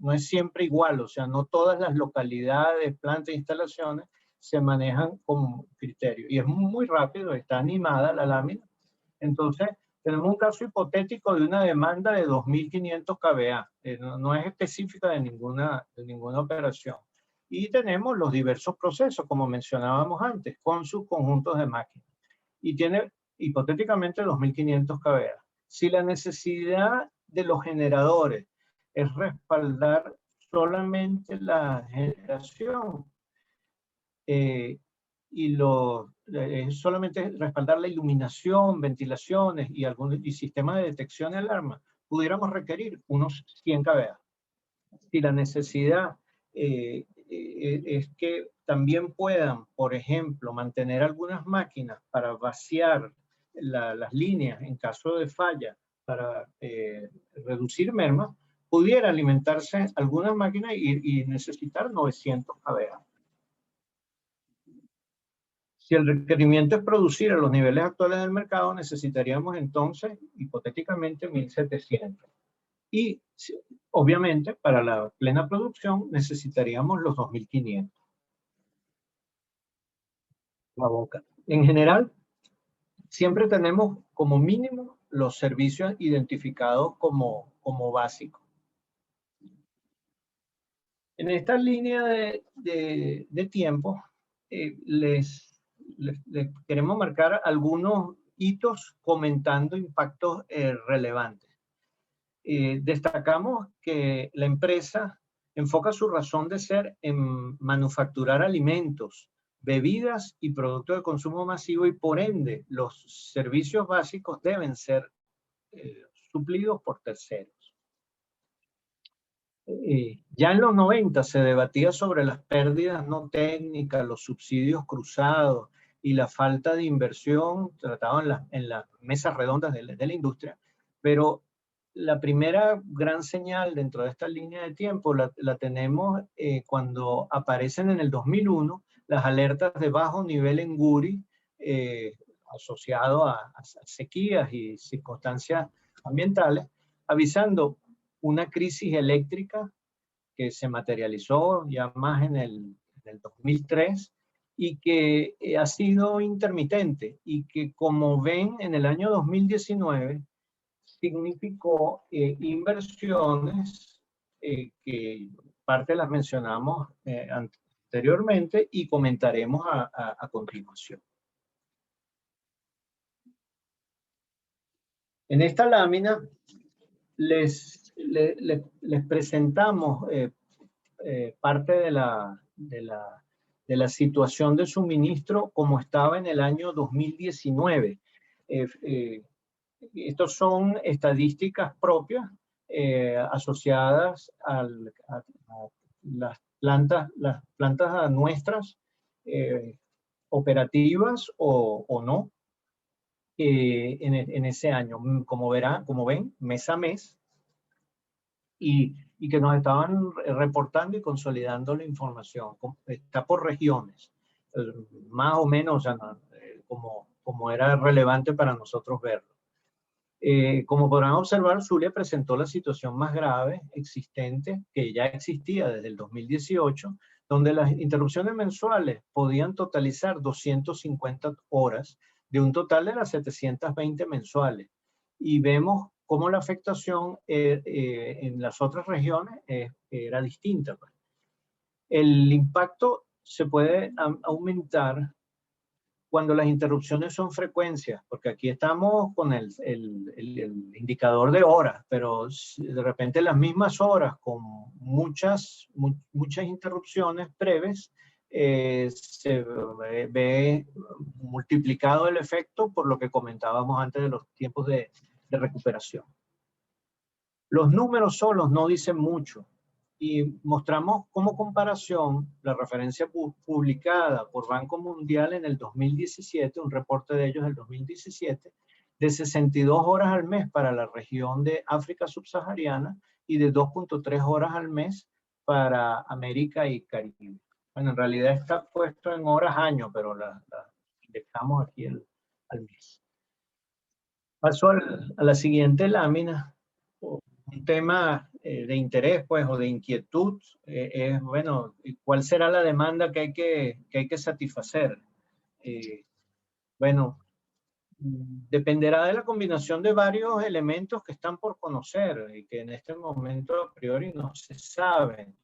igual, o sea, no todas las localidades, plantas e instalaciones se manejan con criterio. Y es muy rápido, está animada la lámina. Entonces, tenemos un caso hipotético de una demanda de 2.500 kVA. No es específica de ninguna operación. Y tenemos los diversos procesos, como mencionábamos antes, con sus conjuntos de máquinas. Y tiene hipotéticamente 2.500 kVA. Si la necesidad de los generadores es respaldar solamente la generación, solamente respaldar la iluminación, ventilaciones y sistemas de detección y alarma, pudiéramos requerir unos 100 kVA. Si la necesidad es que también puedan, por ejemplo, mantener algunas máquinas para vaciar las líneas en caso de falla, para reducir mermas, pudiera alimentarse algunas máquinas y necesitar 900 kVA. Si el requerimiento es producir a los niveles actuales del mercado, necesitaríamos entonces, hipotéticamente, 1.700. Y, obviamente, para la plena producción, necesitaríamos los 2.500. La boca. En general, siempre tenemos como mínimo los servicios identificados como básicos. En esta línea de tiempo, les queremos marcar algunos hitos comentando impactos relevantes. Destacamos que la empresa enfoca su razón de ser en manufacturar alimentos, bebidas y productos de consumo masivo y por ende los servicios básicos deben ser suplidos por terceros. Ya en los 90 se debatía sobre las pérdidas no técnicas, los subsidios cruzados, y la falta de inversión tratado en las mesas redondas de la industria, pero la primera gran señal dentro de esta línea de tiempo la tenemos cuando aparecen en el 2001 las alertas de bajo nivel en Guri asociado a sequías y circunstancias ambientales, avisando una crisis eléctrica que se materializó ya más en el 2003 y que ha sido intermitente y que, como ven, en el año 2019 significó inversiones que parte las mencionamos anteriormente y comentaremos a continuación. En esta lámina les presentamos parte de la situación de suministro como estaba en el año 2019. Estos son estadísticas propias asociadas a las plantas nuestras operativas o no en ese año, como ven, mes a mes, y que nos estaban reportando y consolidando la información. Está por regiones, más o menos, o sea, como era relevante para nosotros verlo. Como podrán observar, Zulia presentó la situación más grave existente, que ya existía desde el 2018, donde las interrupciones mensuales podían totalizar 250 horas de un total de las 720 mensuales. Y vemos cómo la afectación en las otras regiones era distinta. El impacto se puede aumentar cuando las interrupciones son frecuencias, porque aquí estamos con el indicador de horas, pero de repente las mismas horas con muchas interrupciones breves, se ve multiplicado el efecto por lo que comentábamos antes de los tiempos de recuperación. Los números solos no dicen mucho. Y mostramos como comparación la referencia publicada por Banco Mundial en el 2017, un reporte de ellos del 2017, de 62 horas al mes para la región de África subsahariana y de 2.3 horas al mes para América y Caribe. Bueno, en realidad está puesto en horas año, pero la dejamos aquí al mes. Paso a la siguiente lámina. Un tema de interés, pues, o de inquietud es, bueno, ¿cuál será la demanda que hay que satisfacer? Bueno, dependerá de la combinación de varios elementos que están por conocer y que en este momento a priori no se saben,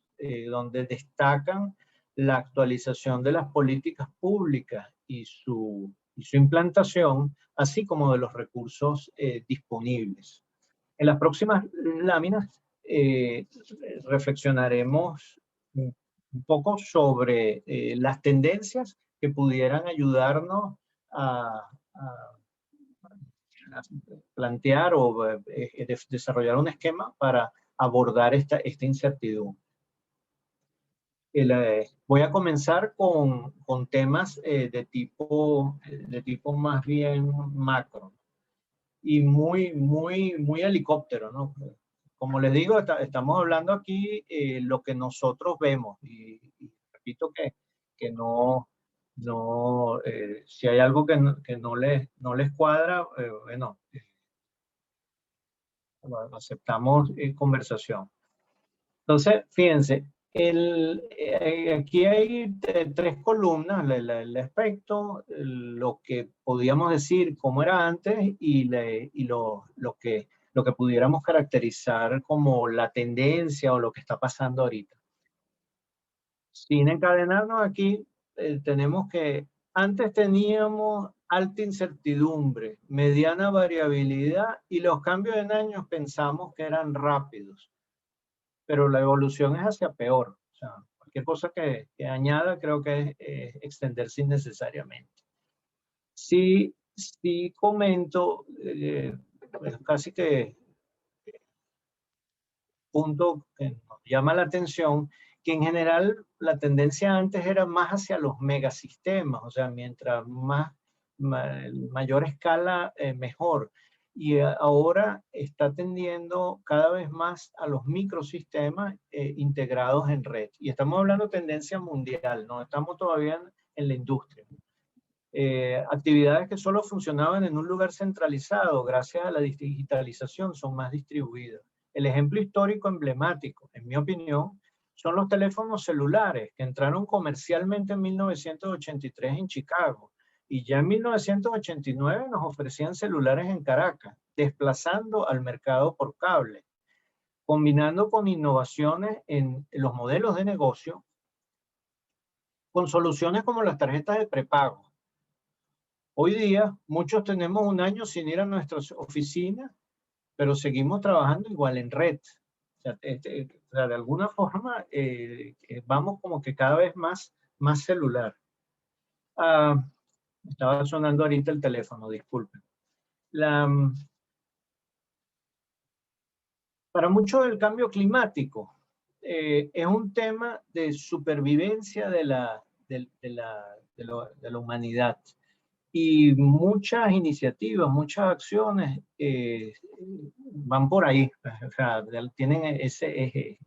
donde destacan la actualización de las políticas públicas y su implantación, así como de los recursos disponibles. En las próximas láminas reflexionaremos un poco sobre las tendencias que pudieran ayudarnos a plantear o desarrollar un esquema para abordar esta incertidumbre. Voy a comenzar con temas de tipo más bien macro y muy helicóptero, ¿no? Como les digo, estamos hablando aquí lo que nosotros vemos y repito que no si hay algo que no les cuadra, bueno, aceptamos conversación. Entonces, fíjense, aquí hay tres columnas, el aspecto, lo que podíamos decir cómo era antes y lo que pudiéramos caracterizar como la tendencia o lo que está pasando ahorita. Sin encadenarnos aquí, tenemos que antes teníamos alta incertidumbre, mediana variabilidad y los cambios en años pensamos que eran rápidos. Pero la evolución es hacia peor. O sea, cualquier cosa que añada creo que es extenderse innecesariamente. Sí comento, casi que punto que nos llama la atención, que en general la tendencia antes era más hacia los megasistemas, o sea, mientras mayor escala, mejor. Y ahora está tendiendo cada vez más a los microsistemas integrados en red. Y estamos hablando de tendencia mundial, no estamos todavía en la industria. Actividades que solo funcionaban en un lugar centralizado, gracias a la digitalización, son más distribuidas. El ejemplo histórico emblemático, en mi opinión, son los teléfonos celulares que entraron comercialmente en 1983 en Chicago. Y ya en 1989 nos ofrecían celulares en Caracas, desplazando al mercado por cable, combinando con innovaciones en los modelos de negocio, con soluciones como las tarjetas de prepago. Hoy día, muchos tenemos un año sin ir a nuestras oficinas, pero seguimos trabajando igual en red. O sea, de alguna forma, vamos como que cada vez más celular. Estaba sonando ahorita el teléfono, disculpen. Para muchos el cambio climático es un tema de supervivencia de la humanidad. Y muchas iniciativas, muchas acciones van por ahí, o sea, tienen ese eje.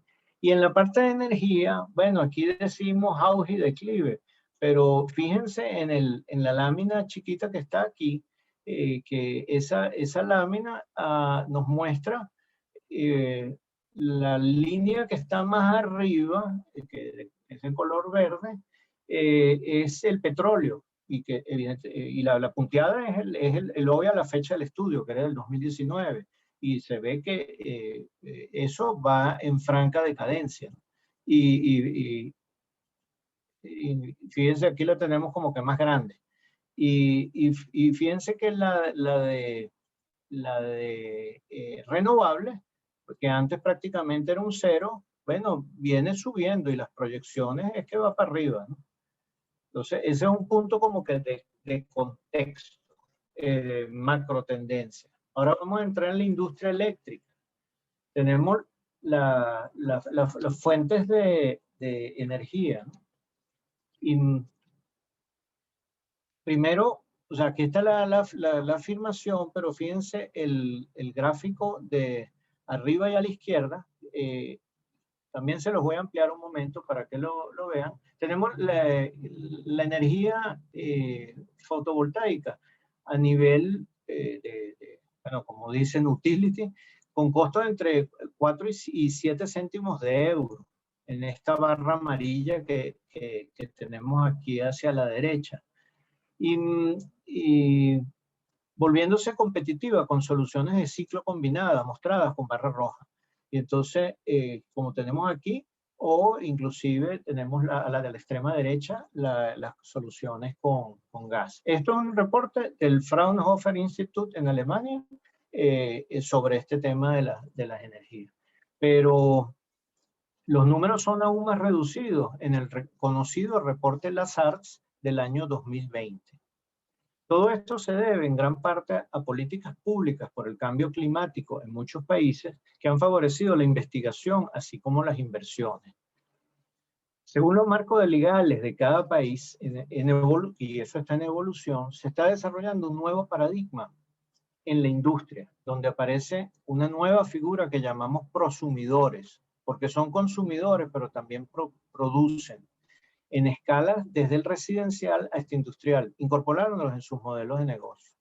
Y en la parte de energía, bueno, aquí decimos auge y declive, pero fíjense en la lámina chiquita que está aquí, que esa lámina nos muestra la línea que está más arriba, que es el color verde, es el petróleo. Y la punteada es el hoy a la fecha del estudio, que era el 2019. Y se ve que eso va en franca decadencia. Y fíjense, aquí lo tenemos como que más grande. Y fíjense que la de renovables, porque antes prácticamente era un cero, bueno, viene subiendo y las proyecciones es que va para arriba, ¿no? Entonces, ese es un punto como que de contexto, macro tendencia. Ahora vamos a entrar en la industria eléctrica. Tenemos las fuentes de energía, ¿no? Y primero, o sea, aquí está la afirmación, pero fíjense el gráfico de arriba y a la izquierda. También se los voy a ampliar un momento para que lo vean. Tenemos la energía fotovoltaica a nivel, bueno, como dicen, utility, con costos entre 4 y 7 céntimos de euro en esta barra amarilla que tenemos aquí hacia la derecha. Y volviéndose competitiva con soluciones de ciclo combinada mostradas con barra roja. Y entonces, como tenemos aquí, o inclusive tenemos a la de la extrema derecha, las soluciones con gas. Esto es un reporte del Fraunhofer Institute en Alemania sobre este tema de las energías. Pero los números son aún más reducidos en el conocido reporte Lazards del año 2020. Todo esto se debe en gran parte a políticas públicas por el cambio climático en muchos países que han favorecido la investigación así como las inversiones. Según los marcos legales de cada país, y eso está en evolución, se está desarrollando un nuevo paradigma en la industria, donde aparece una nueva figura que llamamos prosumidores, porque son consumidores, pero también producen en escalas desde el residencial hasta industrial, incorporándolos en sus modelos de negocio.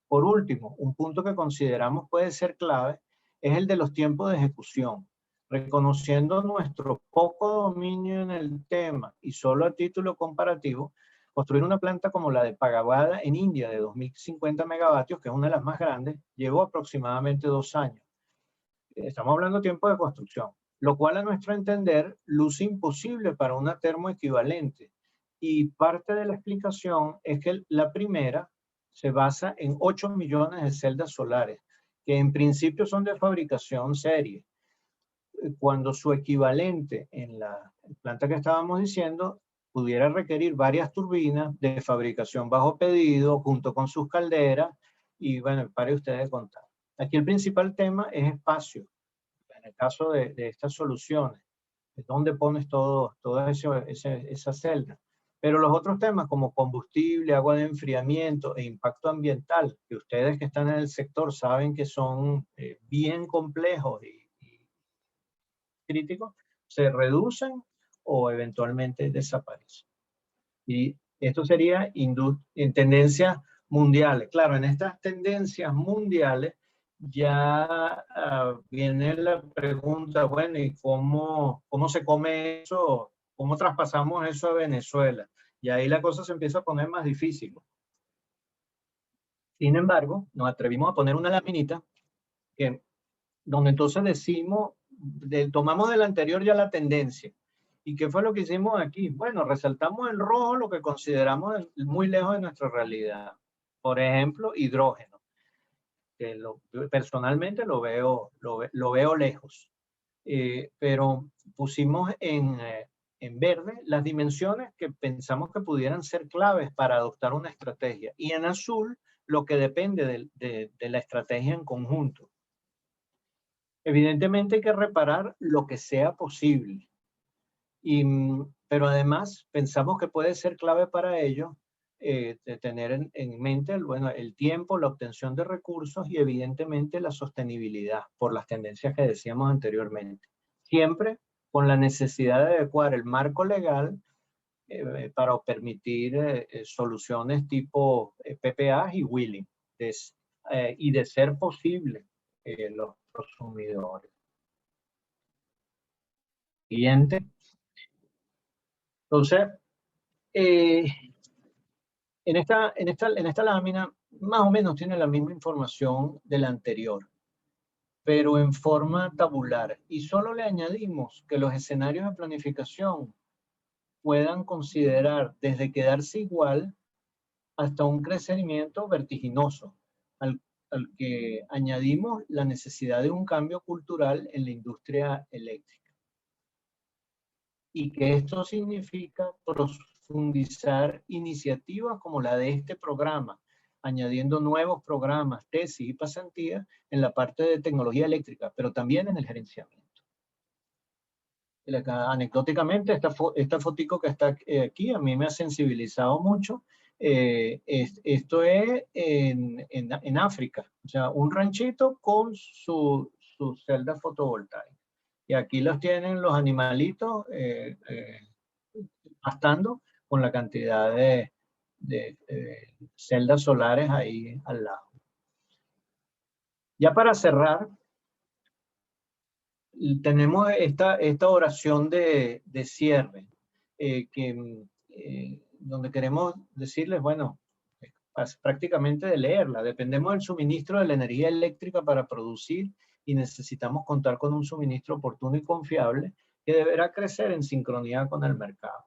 Por último, un punto que consideramos puede ser clave es el de los tiempos de ejecución. Reconociendo nuestro poco dominio en el tema y solo a título comparativo, construir una planta como la de Pagawada en India de 2050 megavatios, que es una de las más grandes, llevó aproximadamente 2 años. Estamos hablando de tiempo de construcción, lo cual a nuestro entender luce imposible para una termoequivalente. Y parte de la explicación es que la primera se basa en 8 millones de celdas solares, que en principio son de fabricación serie, cuando su equivalente en la planta que estábamos diciendo pudiera requerir varias turbinas de fabricación bajo pedido, junto con sus calderas, y bueno, pare usted de contar. Aquí el principal tema es espacio, en el caso de estas soluciones. ¿Dónde pones toda esa celda? Pero los otros temas como combustible, agua de enfriamiento e impacto ambiental, que ustedes que están en el sector saben que son bien complejos y críticos, se reducen o eventualmente desaparecen. Y esto sería en tendencias mundiales. Claro, en estas tendencias mundiales ya viene la pregunta, bueno, ¿y cómo se come eso? ¿Cómo traspasamos eso a Venezuela? Y ahí la cosa se empieza a poner más difícil. Sin embargo, nos atrevimos a poner una laminita donde entonces decimos, tomamos del anterior ya la tendencia. ¿Y qué fue lo que hicimos aquí? Bueno, resaltamos en rojo lo que consideramos muy lejos de nuestra realidad. Por ejemplo, hidrógeno, que personalmente lo veo lejos. Pero pusimos en verde las dimensiones que pensamos que pudieran ser claves para adoptar una estrategia. Y en azul, lo que depende de la estrategia en conjunto. Evidentemente hay que reparar lo que sea posible. Pero además pensamos que puede ser clave para ello de tener en mente el tiempo, la obtención de recursos y evidentemente la sostenibilidad por las tendencias que decíamos anteriormente. Siempre con la necesidad de adecuar el marco legal para permitir soluciones tipo PPA y wheeling y de ser posible los consumidores. Siguiente. Entonces, en esta lámina más o menos tiene la misma información de la anterior, pero en forma tabular. Y solo le añadimos que los escenarios de planificación puedan considerar desde quedarse igual hasta un crecimiento vertiginoso, al que añadimos la necesidad de un cambio cultural en la industria eléctrica. Y que esto significa profundizar iniciativas como la de este programa, añadiendo nuevos programas, tesis y pasantías en la parte de tecnología eléctrica, pero también en el gerenciamiento. Anecdóticamente, esta fotico que está aquí a mí me ha sensibilizado mucho. Esto es en África, o sea, un ranchito con su celda fotovoltaica. Y aquí los tienen los animalitos pastando con la cantidad de celdas solares ahí al lado. Ya para cerrar, tenemos esta oración de cierre, donde queremos decirles, bueno, prácticamente de leerla. Dependemos del suministro de la energía eléctrica para producir y necesitamos contar con un suministro oportuno y confiable que deberá crecer en sincronía con el mercado.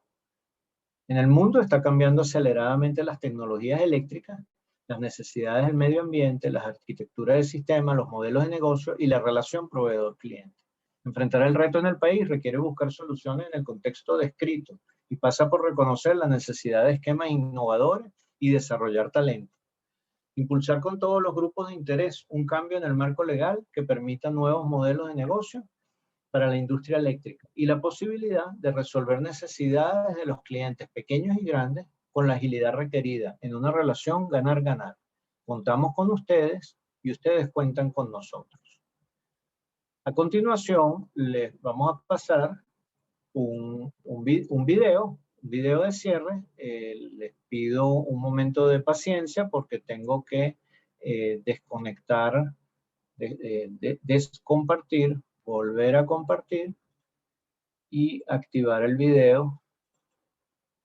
En el mundo está cambiando aceleradamente las tecnologías eléctricas, las necesidades del medio ambiente, las arquitecturas de sistemas, los modelos de negocio y la relación proveedor-cliente. Enfrentar el reto en el país requiere buscar soluciones en el contexto descrito y pasa por reconocer la necesidad de esquemas innovadores y desarrollar talento. Impulsar con todos los grupos de interés un cambio en el marco legal que permita nuevos modelos de negocio para la industria eléctrica y la posibilidad de resolver necesidades de los clientes pequeños y grandes con la agilidad requerida en una relación ganar-ganar. Contamos con ustedes y ustedes cuentan con nosotros. A continuación, les vamos a pasar un video de cierre. Les pido un momento de paciencia porque tengo que desconectar, descompartir, volver a compartir y activar el video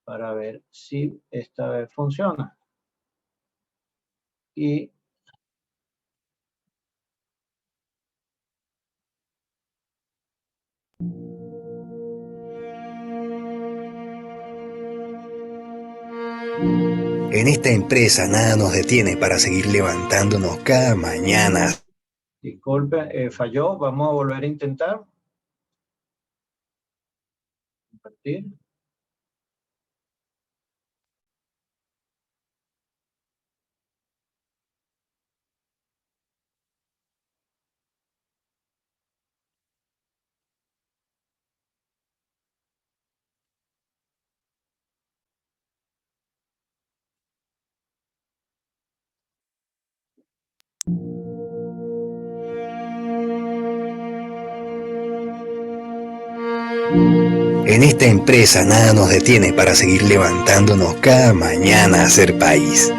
para ver si esta vez funciona. Y en esta empresa nada nos detiene para seguir levantándonos cada mañana. disculpe, falló. Vamos a volver a intentar. Compartir. En esta empresa nada nos detiene para seguir levantándonos cada mañana a ser país.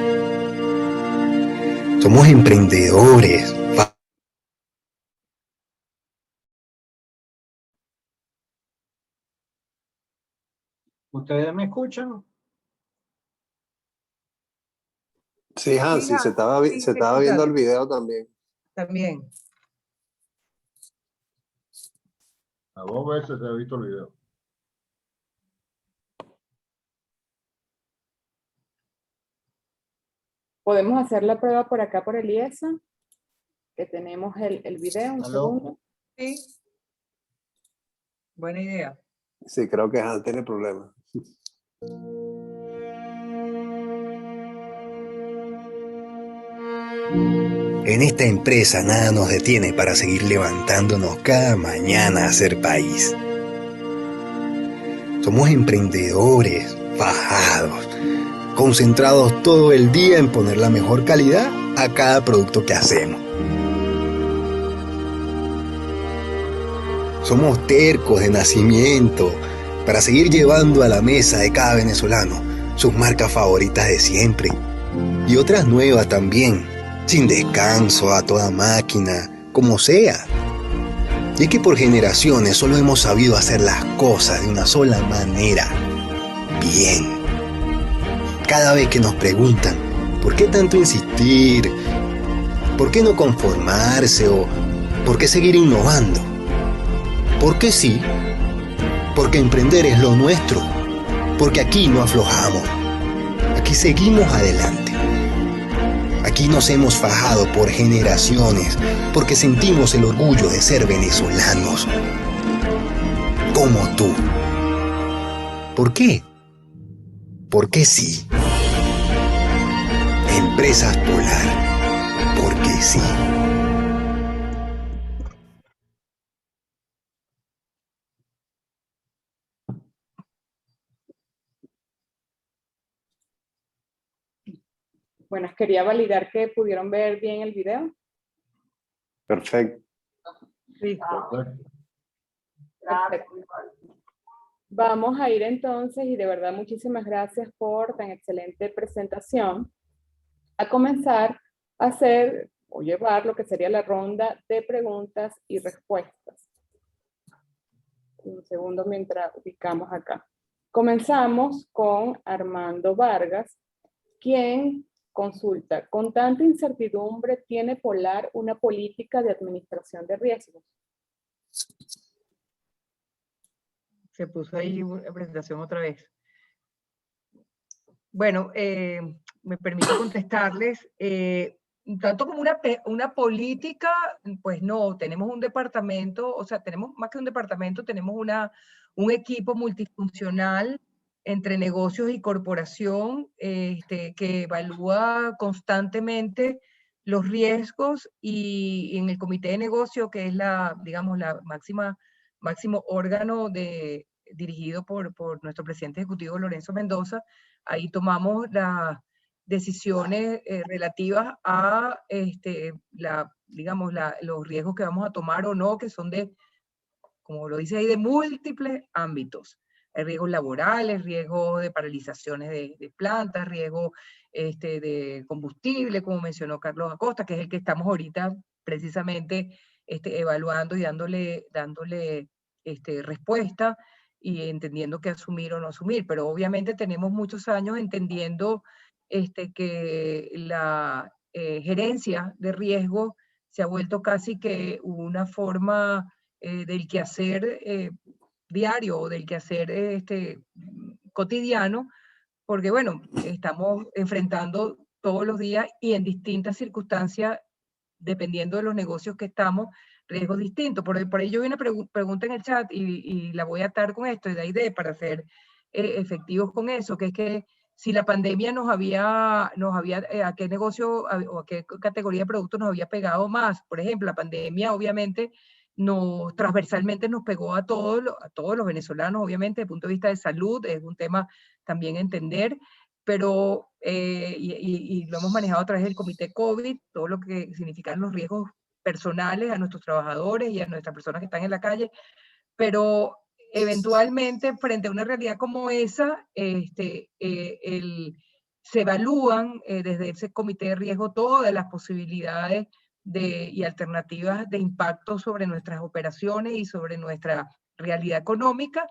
Somos emprendedores. ¿Ustedes me escuchan? Sí, Hansi, se estaba viendo el video también. También. A 2 veces se ha visto el video. Podemos hacer la prueba por acá por el IESA, que tenemos el video, un segundo. Sí. Buena idea. Sí, creo que Hans tiene problemas. En esta empresa nada nos detiene para seguir levantándonos cada mañana a ser país. Somos emprendedores, fajados, concentrados todo el día en poner la mejor calidad a cada producto que hacemos. Somos tercos de nacimiento para seguir llevando a la mesa de cada venezolano sus marcas favoritas de siempre y otras nuevas también, sin descanso, a toda máquina, como sea. Y es que por generaciones solo hemos sabido hacer las cosas de una sola manera, bien. Cada vez que nos preguntan, ¿por qué tanto insistir? ¿Por qué no conformarse? ¿O por qué seguir innovando? ¿Por qué sí? Porque emprender es lo nuestro. Porque aquí no aflojamos. Aquí seguimos adelante. Aquí nos hemos fajado por generaciones porque sentimos el orgullo de ser venezolanos. Como tú. ¿Por qué? Porque sí. Empresas Polar. Porque sí. Bueno, quería validar que pudieron ver bien el video. Perfecto. Sí. Perfecto. Vamos a ir entonces, y de verdad muchísimas gracias por tan excelente presentación, a comenzar a hacer o llevar lo que sería la ronda de preguntas y respuestas. Un segundo mientras ubicamos acá. Comenzamos con Armando Vargas, quien consulta: ¿con tanta incertidumbre tiene Polar una política de administración de riesgos? Se puso ahí la presentación otra vez. Bueno, me permito contestarles. Tanto como una política, pues no, tenemos un departamento, o sea, tenemos más que un departamento, tenemos un equipo multifuncional entre negocios y corporación que evalúa constantemente los riesgos, y en el comité de negocio, que es digamos, la máximo órgano dirigido por nuestro presidente ejecutivo Lorenzo Mendoza, ahí tomamos las decisiones relativas a digamos, los riesgos que vamos a tomar o no, que son como lo dice ahí, de múltiples ámbitos. Hay riesgos laborales, riesgos de paralizaciones de plantas, riesgos de combustible, como mencionó Carlos Acosta, que es el que estamos ahorita precisamente evaluando y dándole respuesta y entendiendo qué asumir o no asumir. Pero obviamente tenemos muchos años entendiendo que la gerencia de riesgo se ha vuelto casi que una forma del quehacer diario o del quehacer cotidiano, porque bueno, estamos enfrentando todos los días y en distintas circunstancias, dependiendo de los negocios que estamos, riesgos distintos. Por ello hay una pregunta en el chat y la voy a atar con esto, y de idea para ser efectivos con eso, que es que si la pandemia a qué negocio o a qué categoría de productos nos había pegado más. Por ejemplo, la pandemia obviamente transversalmente nos pegó a todos los venezolanos, obviamente, desde el punto de vista de salud, es un tema también entender, pero, y lo hemos manejado a través del comité COVID, todo lo que significan los riesgos personales a nuestros trabajadores y a nuestras personas que están en la calle, pero eventualmente, frente a una realidad como esa, se evalúan desde ese comité de riesgo todas las posibilidades y alternativas de impacto sobre nuestras operaciones y sobre nuestra realidad económica,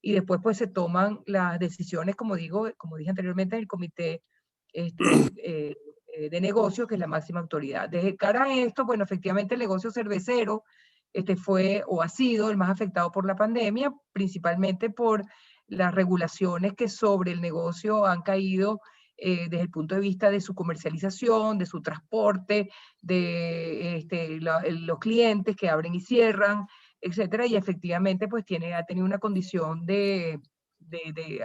y después pues se toman las decisiones, como dije anteriormente, en el comité de negocios, que es la máxima autoridad. Desde cara a esto, bueno, efectivamente el negocio cervecero fue o ha sido el más afectado por la pandemia, principalmente por las regulaciones que sobre el negocio han caído desde el punto de vista de su comercialización, de su transporte, de los clientes que abren y cierran, etcétera, y efectivamente pues ha tenido una condición de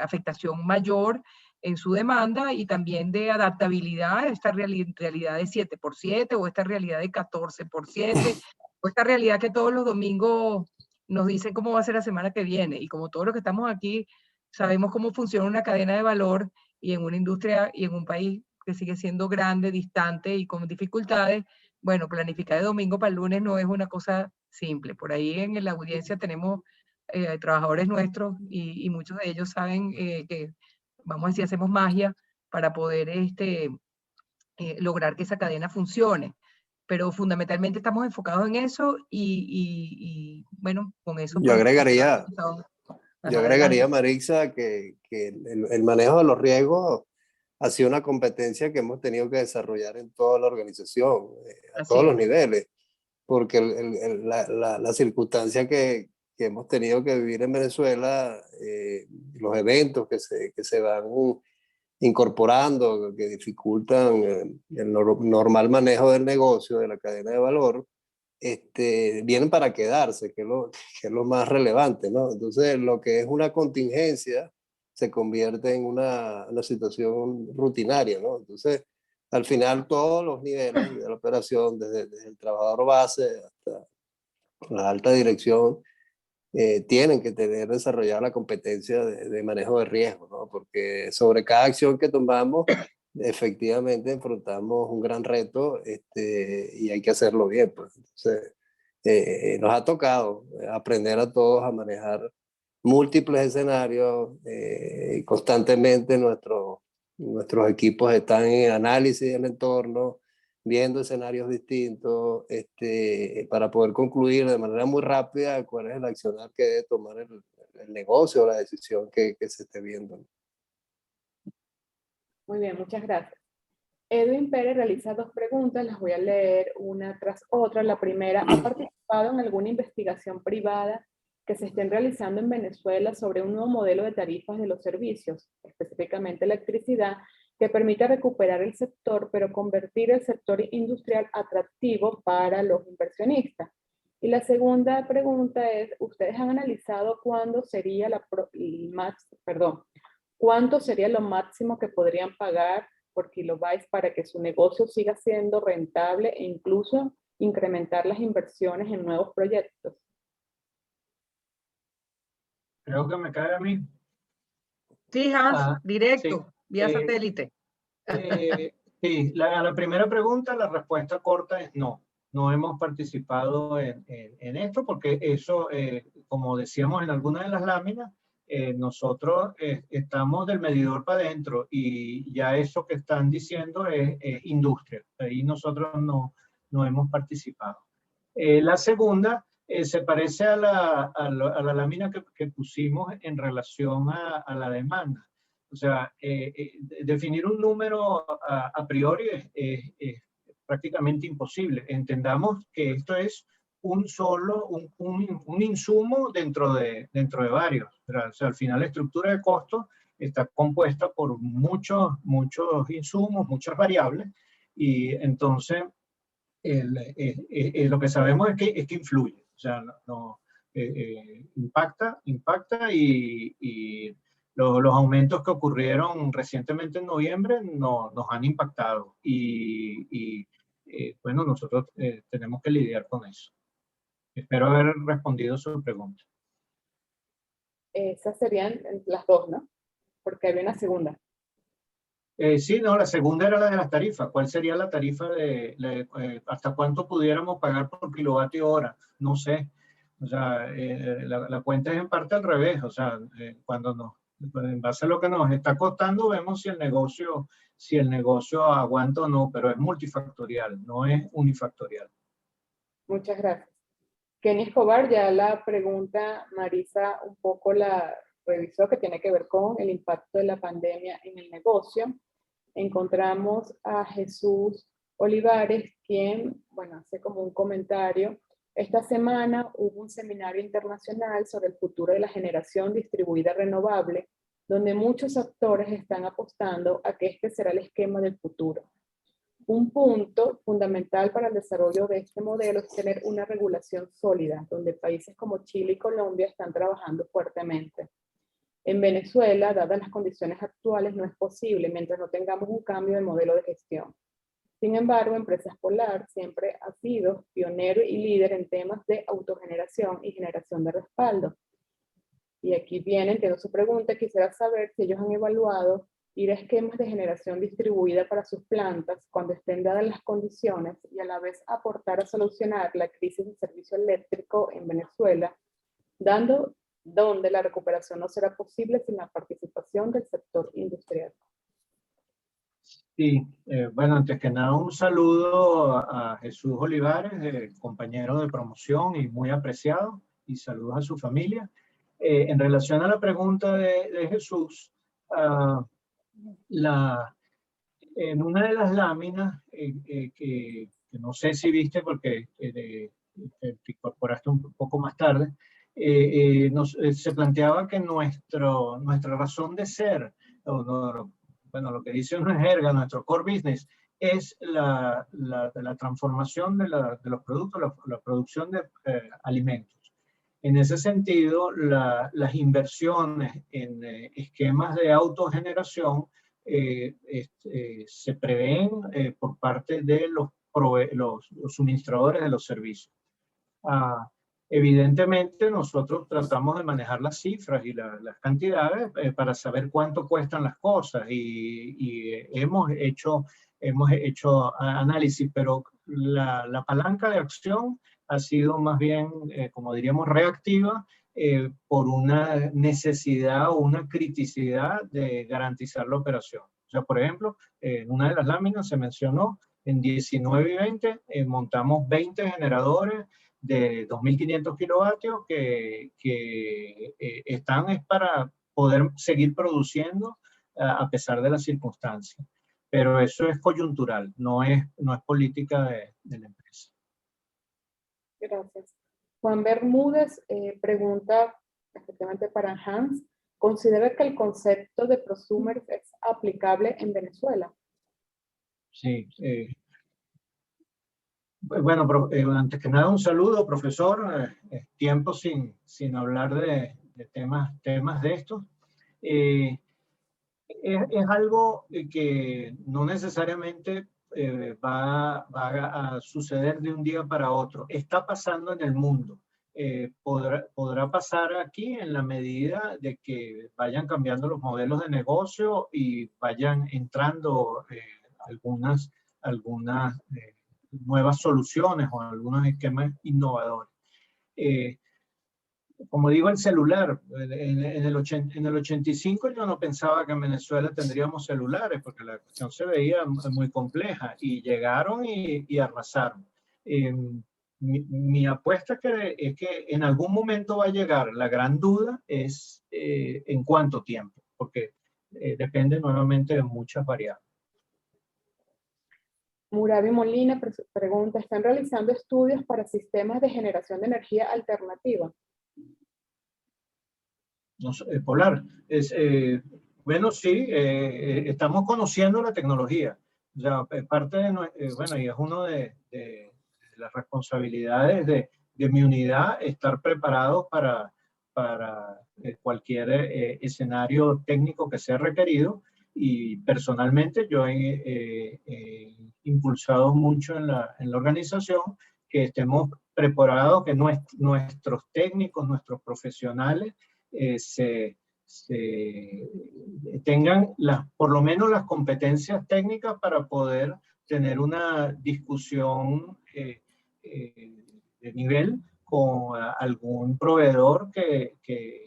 afectación mayor en su demanda y también de adaptabilidad a esta realidad de 7x7 o esta realidad de 14x7, o esta realidad que todos los domingos nos dicen cómo va a ser la semana que viene, y como todos los que estamos aquí sabemos cómo funciona una cadena de valor y en una industria y en un país que sigue siendo grande, distante y con dificultades, bueno, planificar de domingo para el lunes no es una cosa simple. Por ahí en la audiencia tenemos trabajadores nuestros y muchos de ellos saben que, vamos a decir, hacemos magia para poder lograr que esa cadena funcione. Pero fundamentalmente estamos enfocados en eso y bueno, con eso... Yo agregaría, adelante. Marixa, que el manejo de los riesgos ha sido una competencia que hemos tenido que desarrollar en toda la organización, a todos los niveles, porque la circunstancia que hemos tenido que vivir en Venezuela, los eventos que se van incorporando, que dificultan el normal manejo del negocio, de la cadena de valor, vienen para quedarse, que es lo más relevante, ¿no? Entonces, lo que es una contingencia se convierte en una situación rutinaria, ¿no? Entonces, al final, todos los niveles de la operación, desde el trabajador base hasta la alta dirección, tienen que tener desarrollada la competencia de manejo de riesgo, ¿no? Porque sobre cada acción que tomamos, efectivamente enfrentamos un gran reto y hay que hacerlo bien, pues. Entonces, nos ha tocado aprender a todos a manejar múltiples escenarios. Constantemente nuestros equipos están en análisis del entorno, viendo escenarios distintos, para poder concluir de manera muy rápida cuál es el accionar que debe tomar el negocio o la decisión que se esté viendo. Muy bien, muchas gracias. Edwin Pérez realiza 2 preguntas, las voy a leer una tras otra. La primera, ¿ha participado en alguna investigación privada que se estén realizando en Venezuela sobre un nuevo modelo de tarifas de los servicios, específicamente electricidad, que permita recuperar el sector, pero convertir el sector industrial atractivo para los inversionistas? Y la segunda pregunta es, ¿ustedes han analizado cuánto sería lo máximo que podrían pagar por kilobytes para que su negocio siga siendo rentable e incluso incrementar las inversiones en nuevos proyectos? Creo que me cae a mí. Sí, Hans, directo, sí. vía satélite. Sí, a la primera pregunta la respuesta corta es no. No hemos participado en esto porque eso, como decíamos en alguna de las láminas, nosotros estamos del medidor para adentro y ya eso que están diciendo es industria. Ahí nosotros no hemos participado. La segunda se parece a la lámina que pusimos en relación a la demanda. O sea, definir un número a priori es prácticamente imposible. Entendamos que esto es un insumo dentro de varios. O sea, al final la estructura de costos está compuesta por muchos insumos, muchas variables, y entonces lo que sabemos es que influye. O sea, impacta y los aumentos que ocurrieron recientemente en noviembre nos han impactado y bueno, nosotros tenemos que lidiar con eso. Espero haber respondido su pregunta. Esas serían las 2, ¿no? Porque había una segunda. Sí, no, la segunda era la de las tarifas. ¿Cuál sería la tarifa hasta cuánto pudiéramos pagar por kilovatio hora? No sé. O sea, la cuenta es en parte al revés. O sea, en base a lo que nos está costando, vemos si el negocio aguanta o no, pero es multifactorial, no es unifactorial. Muchas gracias. Kenny Escobar, ya la pregunta Marisa un poco la revisó, que tiene que ver con el impacto de la pandemia en el negocio. Encontramos a Jesús Olivares, quien, bueno, hace como un comentario. Esta semana hubo un seminario internacional sobre el futuro de la generación distribuida renovable, donde muchos actores están apostando a que este será el esquema del futuro. Un punto fundamental para el desarrollo de este modelo es tener una regulación sólida, donde países como Chile y Colombia están trabajando fuertemente. En Venezuela, dadas las condiciones actuales, no es posible mientras no tengamos un cambio de modelo de gestión. Sin embargo, Empresas Polar siempre ha sido pionero y líder en temas de autogeneración y generación de respaldo. Y aquí viene, entiendo su pregunta, quisiera saber si ellos han evaluado ir a esquemas de generación distribuida para sus plantas cuando estén dadas las condiciones y a la vez aportar a solucionar la crisis del servicio eléctrico en Venezuela, donde la recuperación no será posible sin la participación del sector industrial. Sí, bueno, antes que nada un saludo a Jesús Olivares, compañero de promoción y muy apreciado, y saludos a su familia. En relación a la pregunta de Jesús, en una de las láminas, que no sé si viste porque te incorporaste un poco más tarde, se planteaba que nuestra razón de ser, bueno, lo que dice una jerga, nuestro core business, es la transformación de los productos, la producción de alimentos. En ese sentido, las inversiones en esquemas de autogeneración se prevén por parte de los suministradores de los servicios. Evidentemente, nosotros tratamos de manejar las cifras y las cantidades para saber cuánto cuestan las cosas y hemos hecho análisis, pero la palanca de acción ha sido más bien, como diríamos, reactiva por una necesidad o una criticidad de garantizar la operación. O sea, por ejemplo, en una de las láminas se mencionó, en 19 y 20 montamos 20 generadores de 2.500 kilovatios que están para poder seguir produciendo a pesar de las circunstancias. Pero eso es coyuntural, no es política de la empresa. Gracias. Juan Bermúdez pregunta, efectivamente para Hans, ¿considera que el concepto de prosumers es aplicable en Venezuela? Sí. Bueno, antes que nada un saludo, profesor. Tiempo sin hablar de temas de estos. Es algo que no necesariamente va a suceder de un día para otro. Está pasando en el mundo. Podrá pasar aquí en la medida de que vayan cambiando los modelos de negocio y vayan entrando algunas nuevas soluciones o algunos esquemas innovadores. Como digo, el celular, en el 85 yo no pensaba que en Venezuela tendríamos celulares porque la cuestión se veía muy compleja y llegaron y arrasaron. Mi apuesta es que en algún momento va a llegar. La gran duda es en cuánto tiempo, porque depende nuevamente de muchas variables. Murabi Molina pregunta, ¿están realizando estudios para sistemas de generación de energía alternativa? Polar. Bueno, sí, estamos conociendo la tecnología. O sea, parte de, bueno, y es una de las responsabilidades de mi unidad, estar preparados para cualquier escenario técnico que sea requerido. Y personalmente yo he impulsado mucho en la organización que estemos preparados, que nuestros técnicos, nuestros profesionales tengan por lo menos las competencias técnicas para poder tener una discusión de nivel con algún proveedor que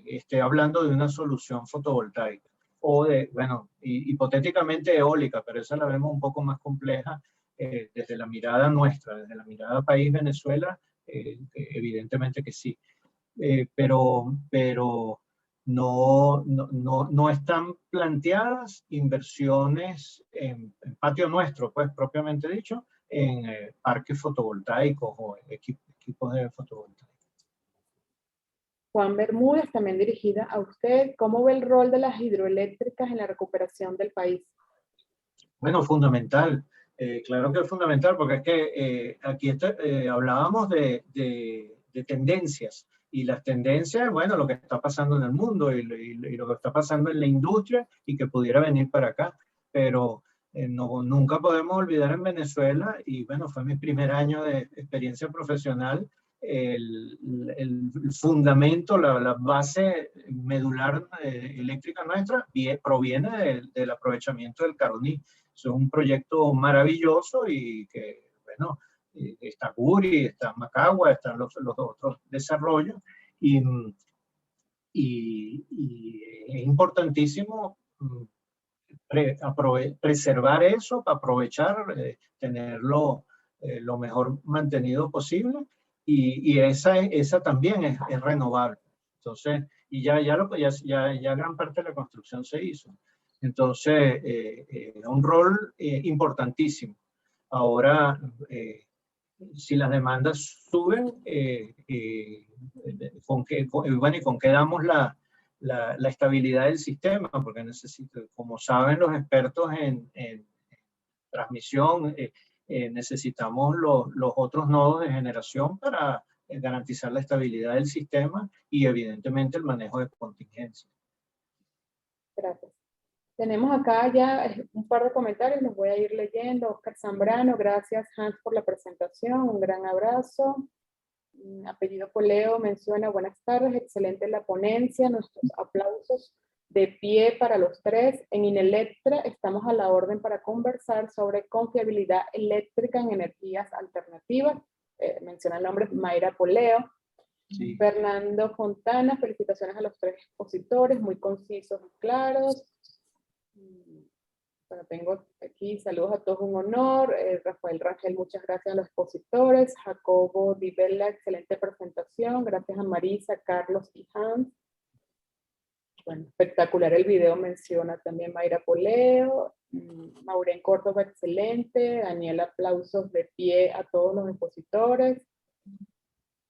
esté hablando de una solución fotovoltaica o de, bueno, hipotéticamente eólica, pero esa la vemos un poco más compleja desde la mirada nuestra, desde la mirada país Venezuela, evidentemente que sí. Pero no están planteadas inversiones en patio nuestro, pues propiamente dicho, en parques fotovoltaicos o equipos de fotovoltaica. Juan Bermúdez, también dirigida a usted. ¿Cómo ve el rol de las hidroeléctricas en la recuperación del país? Bueno, fundamental. Claro que es fundamental porque es que aquí hablábamos de tendencias. Y las tendencias, bueno, lo que está pasando en el mundo y lo que está pasando en la industria y que pudiera venir para acá. Pero nunca podemos olvidar en Venezuela, y bueno, fue mi primer año de experiencia profesional, el fundamento, la base medular eléctrica nuestra proviene del aprovechamiento del Caroní. Es un proyecto maravilloso y que, bueno, está Guri, está Macagua, están los otros desarrollos y es importantísimo preservar eso, aprovechar, tenerlo lo mejor mantenido posible y esa también es renovable. Entonces, y ya gran parte de la construcción se hizo. Entonces, un rol importantísimo. Ahora, si las demandas suben, ¿con qué damos la estabilidad del sistema? Porque como saben los expertos en transmisión, necesitamos los otros nodos de generación para garantizar la estabilidad del sistema y evidentemente el manejo de contingencia. Gracias. Tenemos acá ya un par de comentarios, los voy a ir leyendo. Oscar Zambrano, gracias Hans por la presentación, un gran abrazo. Apellido Poleo menciona, buenas tardes, excelente la ponencia, nuestros aplausos de pie para los tres. En Inelectra estamos a la orden para conversar sobre confiabilidad eléctrica en energías alternativas. Menciona el nombre Mayra Poleo. Sí. Fernando Fontana, felicitaciones a los tres expositores, muy concisos y claros. Bueno, tengo aquí saludos a todos, un honor. Rafael Rangel, muchas gracias a los expositores. Jacobo Di Bella, excelente presentación. Gracias a Marisa, Carlos y Hans. Bueno, espectacular el video, menciona también Mayra Poleo. Maureen Córdoba, excelente. Daniel, aplausos de pie a todos los expositores.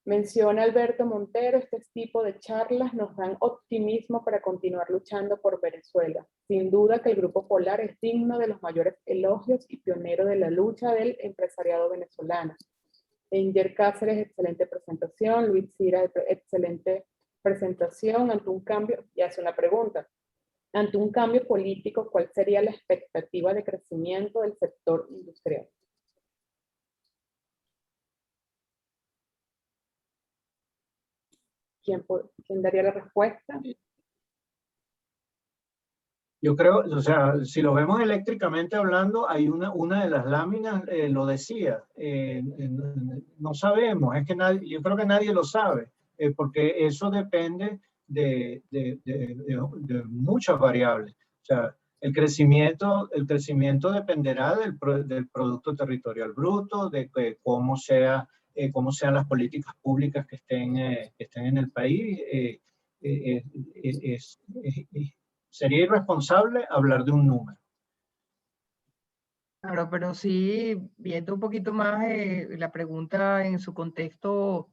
Menciona Alberto Montero, este tipo de charlas nos dan optimismo para continuar luchando por Venezuela. Sin duda que el Grupo Polar es digno de los mayores elogios y pionero de la lucha del empresariado venezolano. Inger Cáceres, excelente presentación. Luis Cira, excelente presentación. Ante un cambio, y hace una pregunta. Ante un cambio político, ¿cuál sería la expectativa de crecimiento del sector industrial? ¿Quién daría la respuesta? Yo creo, o sea, si lo vemos eléctricamente hablando, hay una de las láminas lo decía. No sabemos, es que yo creo que nadie lo sabe, porque eso depende de muchas variables. O sea, el crecimiento dependerá del Producto Territorial Bruto, de cómo sean las políticas públicas que estén en el país. Sería irresponsable hablar de un número. Claro, pero sí, viendo un poquito más la pregunta en su contexto,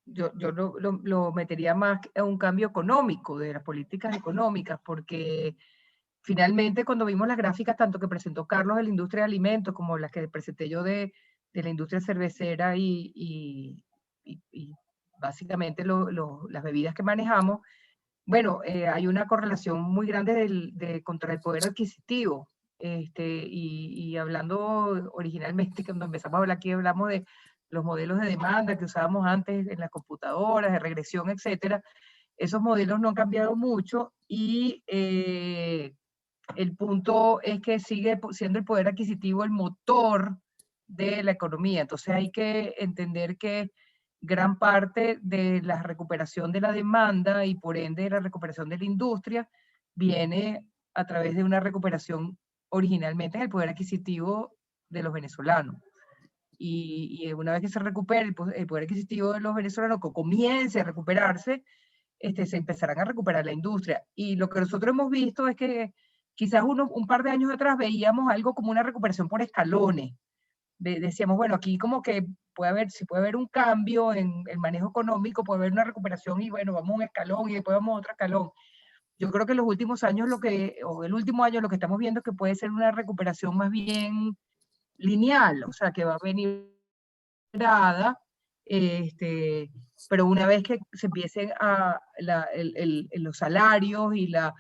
yo lo metería más a un cambio económico, de las políticas económicas, porque finalmente cuando vimos las gráficas, tanto que presentó Carlos de la industria de alimentos, como las que presenté yo de la industria cervecera y básicamente las bebidas que manejamos, bueno, hay una correlación muy grande contra el poder adquisitivo. Y hablando originalmente, cuando empezamos a hablar aquí, hablamos de los modelos de demanda que usábamos antes en las computadoras, de regresión, etcétera. Esos modelos no han cambiado mucho y el punto es que sigue siendo el poder adquisitivo el motor de la economía. Entonces hay que entender que gran parte de la recuperación de la demanda y por ende la recuperación de la industria viene a través de una recuperación originalmente del poder adquisitivo de los venezolanos. Y una vez que se recupere el poder adquisitivo de los venezolanos, que comience a recuperarse, se empezarán a recuperar la industria. Y lo que nosotros hemos visto es que quizás un par de años atrás veíamos algo como una recuperación por escalones. Decíamos, bueno, aquí como que si puede haber un cambio en el manejo económico, puede haber una recuperación y bueno, vamos a un escalón y después vamos a otro escalón. Yo creo que en los últimos años, o el último año, lo que estamos viendo es que puede ser una recuperación más bien lineal, o sea, que va a venir dada, pero una vez que se empiecen los salarios y el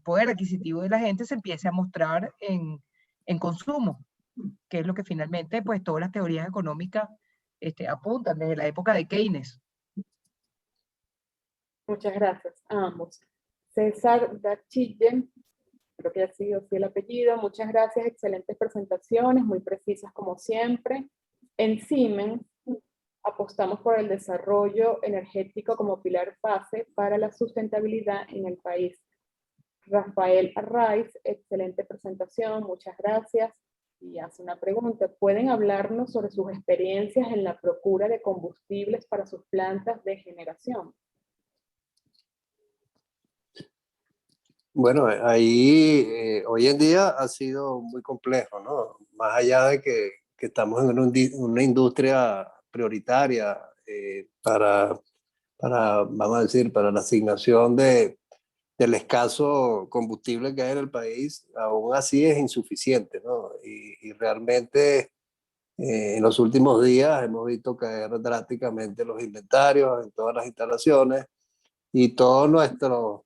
poder adquisitivo de la gente se empiece a mostrar en consumo, que es lo que finalmente pues todas las teorías económicas apuntan desde la época de Keynes. Muchas gracias a ambos. César Dachille, creo que ha sido así el apellido. Muchas gracias, excelentes presentaciones, muy precisas como siempre. En Siemens apostamos por el desarrollo energético como pilar base para la sustentabilidad en el país. Rafael Arraiz, excelente presentación, muchas gracias. Y hace una pregunta, ¿pueden hablarnos sobre sus experiencias en la procura de combustibles para sus plantas de generación? Bueno, ahí hoy en día ha sido muy complejo, ¿no? Más allá de que estamos en una industria prioritaria para, vamos a decir, para la asignación del escaso combustible que hay en el país, aún así es insuficiente, ¿no? Y realmente en los últimos días hemos visto caer drásticamente los inventarios en todas las instalaciones y todo nuestro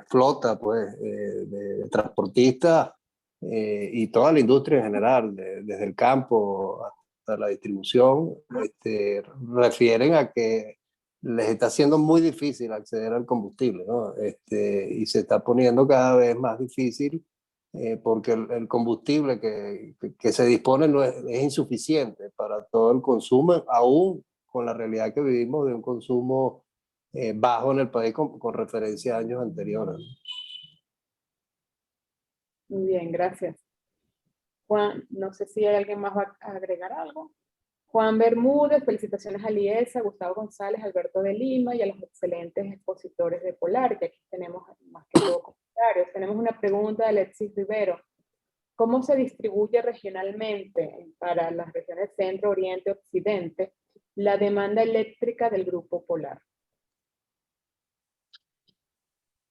flota pues, de transportistas y toda la industria en general, desde el campo hasta la distribución, refieren a que les está siendo muy difícil acceder al combustible, ¿no? Y se está poniendo cada vez más difícil porque el combustible que se dispone no es insuficiente para todo el consumo, aún con la realidad que vivimos de un consumo bajo en el país con referencia a años anteriores. Muy bien, gracias. Juan, no sé si hay alguien más va a agregar algo. Juan Bermúdez, felicitaciones a Liesa, Gustavo González, Alberto de Lima y a los excelentes expositores de Polar, que aquí tenemos más que todo comentarios. Tenemos una pregunta de Alexis Rivero. ¿Cómo se distribuye regionalmente para las regiones centro, oriente, occidente la demanda eléctrica del Grupo Polar?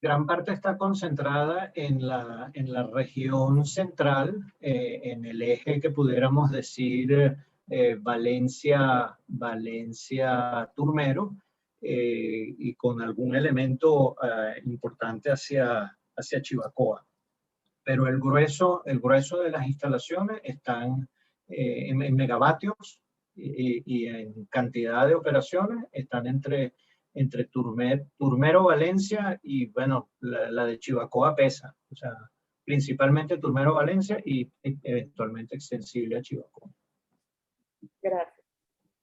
Gran parte está concentrada en la región central, en el eje que pudiéramos decir Valencia-Turmero, y con algún elemento importante hacia Chivacoa. Pero el grueso de las instalaciones están en megavatios y en cantidad de operaciones están entre Turmero, Valencia y, bueno, la de Chivacoa pesa, o sea, principalmente Turmero, Valencia y eventualmente extensible a Chivacoa. Gracias.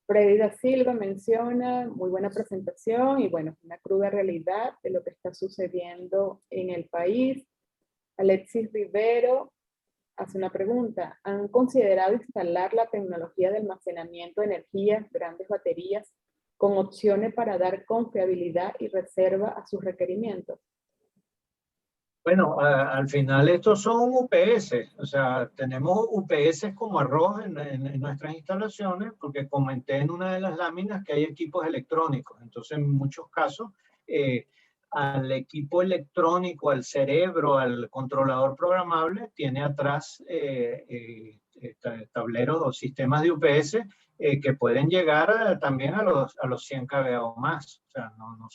Freddy da Silva menciona, muy buena presentación y, bueno, una cruda realidad de lo que está sucediendo en el país. Alexis Rivero hace una pregunta. ¿Han considerado instalar la tecnología de almacenamiento de energías, grandes baterías, con opciones para dar confiabilidad y reserva a sus requerimientos? Bueno, al final estos son UPS, o sea, tenemos UPS como arroz en nuestras instalaciones, porque comenté en una de las láminas que hay equipos electrónicos. Entonces, en muchos casos, al equipo electrónico, al cerebro, al controlador programable, tiene atrás tableros o sistemas de UPS que pueden llegar también a los 100 kVA o más. O sea, no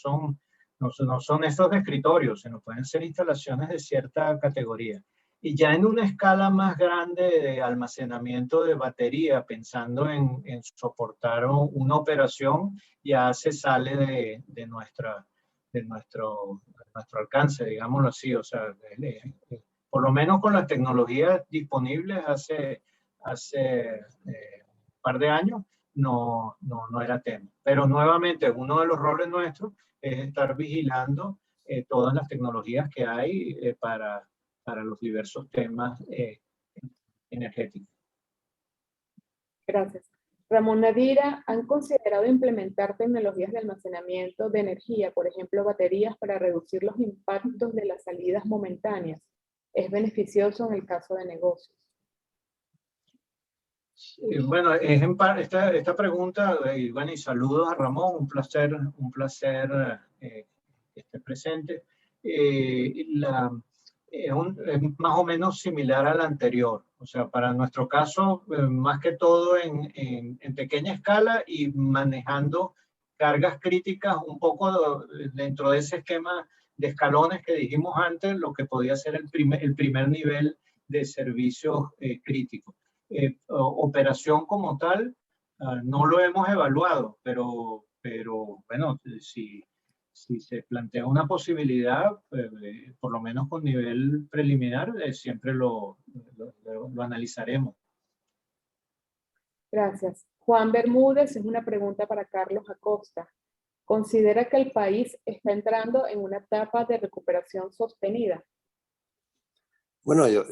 son estos de escritorio, sino pueden ser instalaciones de cierta categoría. Y ya en una escala más grande de almacenamiento de batería, pensando en soportar una operación, ya se sale de nuestro alcance, digámoslo así. O sea, por lo menos con las tecnologías disponibles un par de años, no era tema. Pero nuevamente, uno de los roles nuestros es estar vigilando todas las tecnologías que hay para los diversos temas energéticos. Gracias. Ramón Nadira, ¿han considerado implementar tecnologías de almacenamiento de energía, por ejemplo, baterías, para reducir los impactos de las salidas momentáneas? ¿Es beneficioso en el caso de negocios? Bueno, esta pregunta, y bueno, y saludos a Ramón, un placer que esté presente. Es más o menos similar a la anterior. O sea, para nuestro caso, más que todo en pequeña escala y manejando cargas críticas un poco dentro de ese esquema de escalones que dijimos antes, lo que podía ser el primer nivel de servicios críticos. Operación como tal, no lo hemos evaluado, pero bueno, si se plantea una posibilidad, por lo menos con nivel preliminar, siempre lo analizaremos. Gracias. Juan Bermúdez, es una pregunta para Carlos Acosta. ¿Considera que el país está entrando en una etapa de recuperación sostenida? Bueno, yo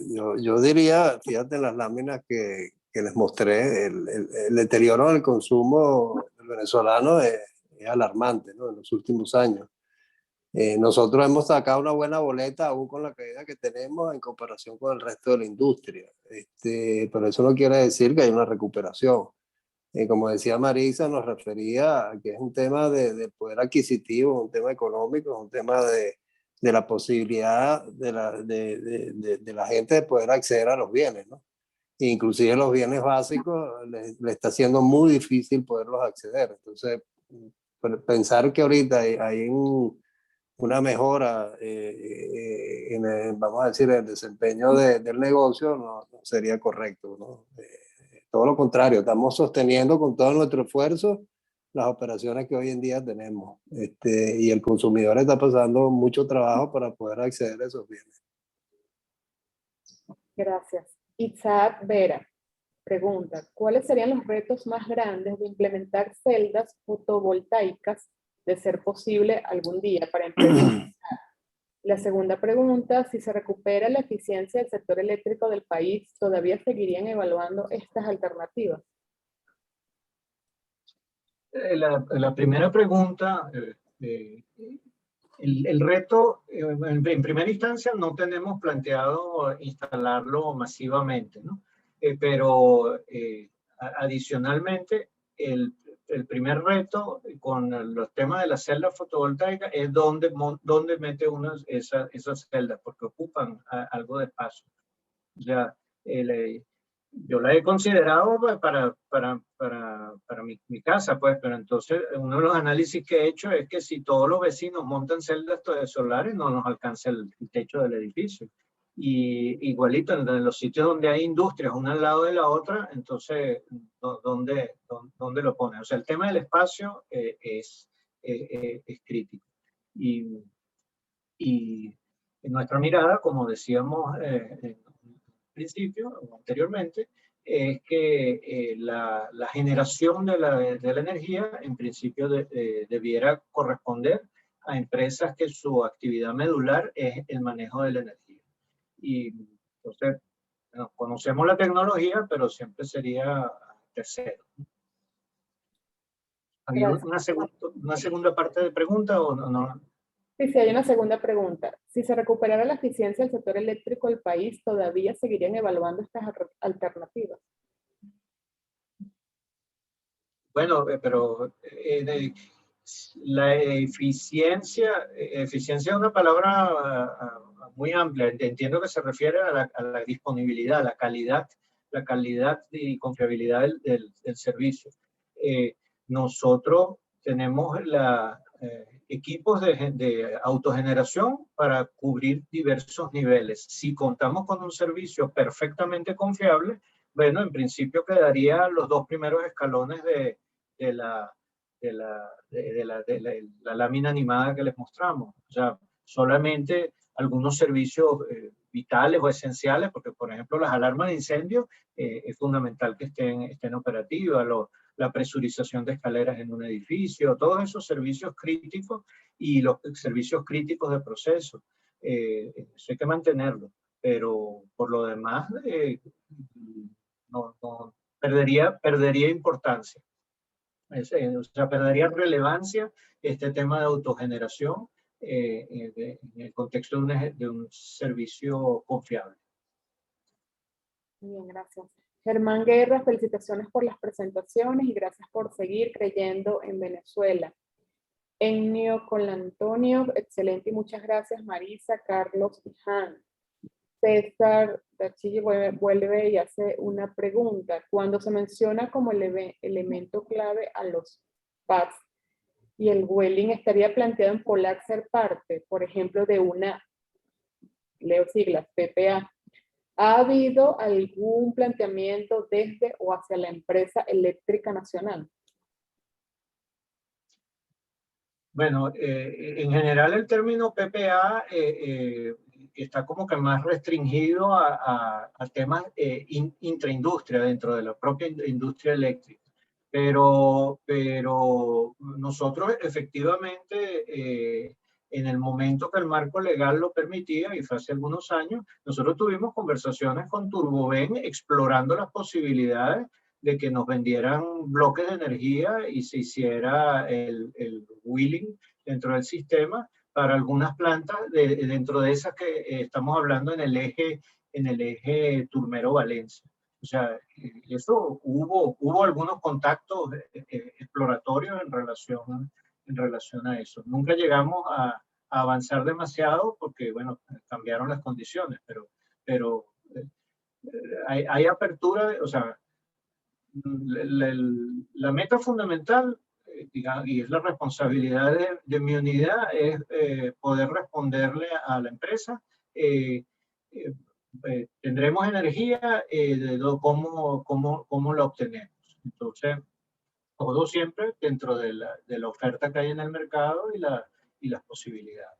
diría, fíjate en las láminas que les mostré, el deterioro del consumo del venezolano es alarmante, ¿no? En los últimos años. Nosotros hemos sacado una buena boleta aún con la caída que tenemos en comparación con el resto de la industria. Pero eso no quiere decir que hay una recuperación. Como decía Marisa, nos refería a que es un tema de poder adquisitivo, un tema económico, un tema de la posibilidad de la gente de poder acceder a los bienes, ¿no? Inclusive los bienes básicos le está siendo muy difícil poderlos acceder. Entonces, pensar que ahorita hay una mejora vamos a decir, el desempeño del negocio no sería correcto, ¿no? Todo lo contrario, estamos sosteniendo con todo nuestro esfuerzo las operaciones que hoy en día tenemos. Y el consumidor está pasando mucho trabajo para poder acceder a esos bienes. Gracias. Isaac Vera pregunta, ¿cuáles serían los retos más grandes de implementar celdas fotovoltaicas, de ser posible algún día, para empresas? La segunda pregunta, si se recupera la eficiencia del sector eléctrico del país, ¿todavía seguirían evaluando estas alternativas? La primera pregunta, el reto, en primera instancia no tenemos planteado instalarlo masivamente, ¿no? Pero adicionalmente, el primer reto con los temas de las celdas fotovoltaicas es dónde mete uno esas celdas, porque ocupan algo de espacio. Ya, yo la he considerado pues, para mi casa, pues, pero entonces uno de los análisis que he hecho es que si todos los vecinos montan celdas solares, no nos alcanza el techo del edificio. Y igualito en los sitios donde hay industrias una al lado de la otra, entonces, ¿dónde lo pone? O sea, el tema del espacio es crítico. Y en nuestra mirada, como decíamos principio o anteriormente, es que la generación de la energía en principio debiera corresponder a empresas que su actividad medular es el manejo de la energía. Y entonces, bueno, conocemos la tecnología, pero siempre sería tercero. ¿Había una segunda parte de pregunta o no? Sí, hay una segunda pregunta. Si se recuperara la eficiencia del sector eléctrico del país, ¿todavía seguirían evaluando estas alternativas? Bueno, pero la eficiencia es una palabra muy amplia. Entiendo que se refiere a la disponibilidad, a la calidad y confiabilidad del servicio. Nosotros tenemos equipos de autogeneración para cubrir diversos niveles. Si contamos con un servicio perfectamente confiable, bueno, en principio quedaría los dos primeros escalones de la lámina animada que les mostramos. O sea, solamente algunos servicios vitales o esenciales, porque por ejemplo las alarmas de incendio es fundamental que estén operativas, la presurización de escaleras en un edificio, todos esos servicios críticos y los servicios críticos de proceso. Eso hay que mantenerlo, pero por lo demás perdería importancia. O sea, perdería relevancia este tema de autogeneración en el contexto de un servicio confiable. Muy bien, gracias. Germán Guerra, felicitaciones por las presentaciones y gracias por seguir creyendo en Venezuela. Ennio Colantonio, excelente y muchas gracias. Marisa, Carlos y Han. César Dachilli vuelve y hace una pregunta. Cuando se menciona como elemento clave a los PADs y el Welling estaría planteado en Polar ser parte, por ejemplo, de una, leo siglas, PPA. ¿Ha habido algún planteamiento desde o hacia la empresa eléctrica nacional? Bueno, en general el término PPA está como que más restringido a temas intraindustria dentro de la propia industria eléctrica. Pero nosotros efectivamente, en el momento que el marco legal lo permitía, y fue hace algunos años, nosotros tuvimos conversaciones con Turboven explorando las posibilidades de que nos vendieran bloques de energía y se hiciera el wheeling dentro del sistema para algunas plantas dentro de esas que estamos hablando en el eje Turmero-Valencia. O sea, eso hubo algunos contactos exploratorios en relación a eso. Nunca llegamos a avanzar demasiado porque, bueno, cambiaron las condiciones, pero hay apertura, o sea, la meta fundamental, digamos, y es la responsabilidad de mi unidad, es poder responderle a la empresa. Tendremos energía, ¿cómo la obtenemos? Entonces, todo siempre dentro de la oferta que hay en el mercado y las posibilidades.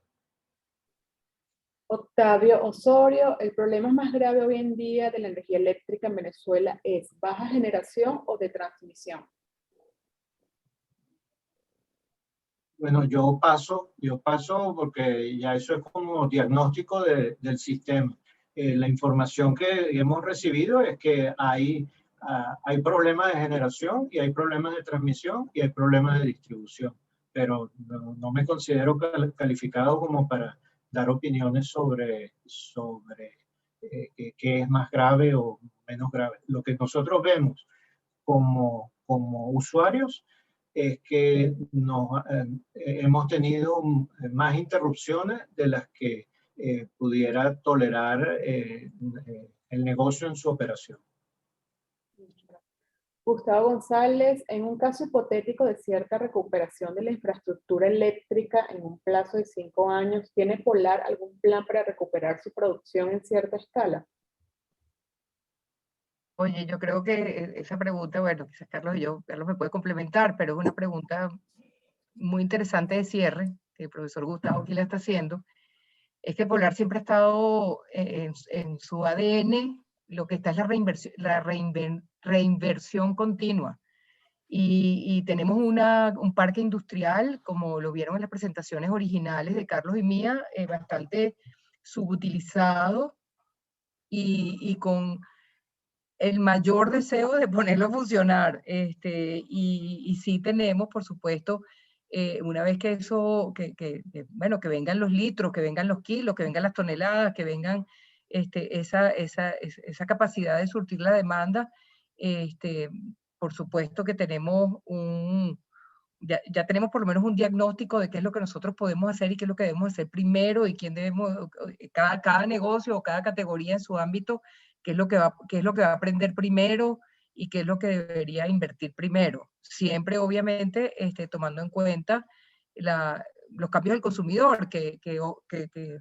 Octavio Osorio, el problema más grave hoy en día de la energía eléctrica en Venezuela es baja generación o de transmisión. Bueno, yo paso porque ya eso es como diagnóstico del sistema. La información que hemos recibido es que hay problemas de generación y hay problemas de transmisión y hay problemas de distribución, pero no me considero calificado como para dar opiniones sobre qué es más grave o menos grave. Lo que nosotros vemos como usuarios es que hemos tenido más interrupciones de las que pudiera tolerar el negocio en su operación. Gustavo González, en un caso hipotético de cierta recuperación de la infraestructura eléctrica en un plazo de 5 años, ¿tiene Polar algún plan para recuperar su producción en cierta escala? Oye, yo creo que esa pregunta, bueno, quizás Carlos me puede complementar, pero es una pregunta muy interesante de cierre, que el profesor Gustavo aquí la está haciendo. Es que Polar siempre ha estado en su ADN, lo que está es la reinversión continua. Y tenemos un parque industrial, como lo vieron en las presentaciones originales de Carlos y mía, bastante subutilizado y con el mayor deseo de ponerlo a funcionar. Y sí tenemos, por supuesto, una vez que eso, bueno, que vengan los litros, que vengan los kilos, que vengan las toneladas, que vengan esa capacidad de surtir la demanda, por supuesto que tenemos ya tenemos por lo menos un diagnóstico de qué es lo que nosotros podemos hacer y qué es lo que debemos hacer primero y quién cada negocio o cada categoría en su ámbito, qué es lo que va a aprender primero y qué es lo que debería invertir primero. Siempre, obviamente, tomando en cuenta los cambios del consumidor,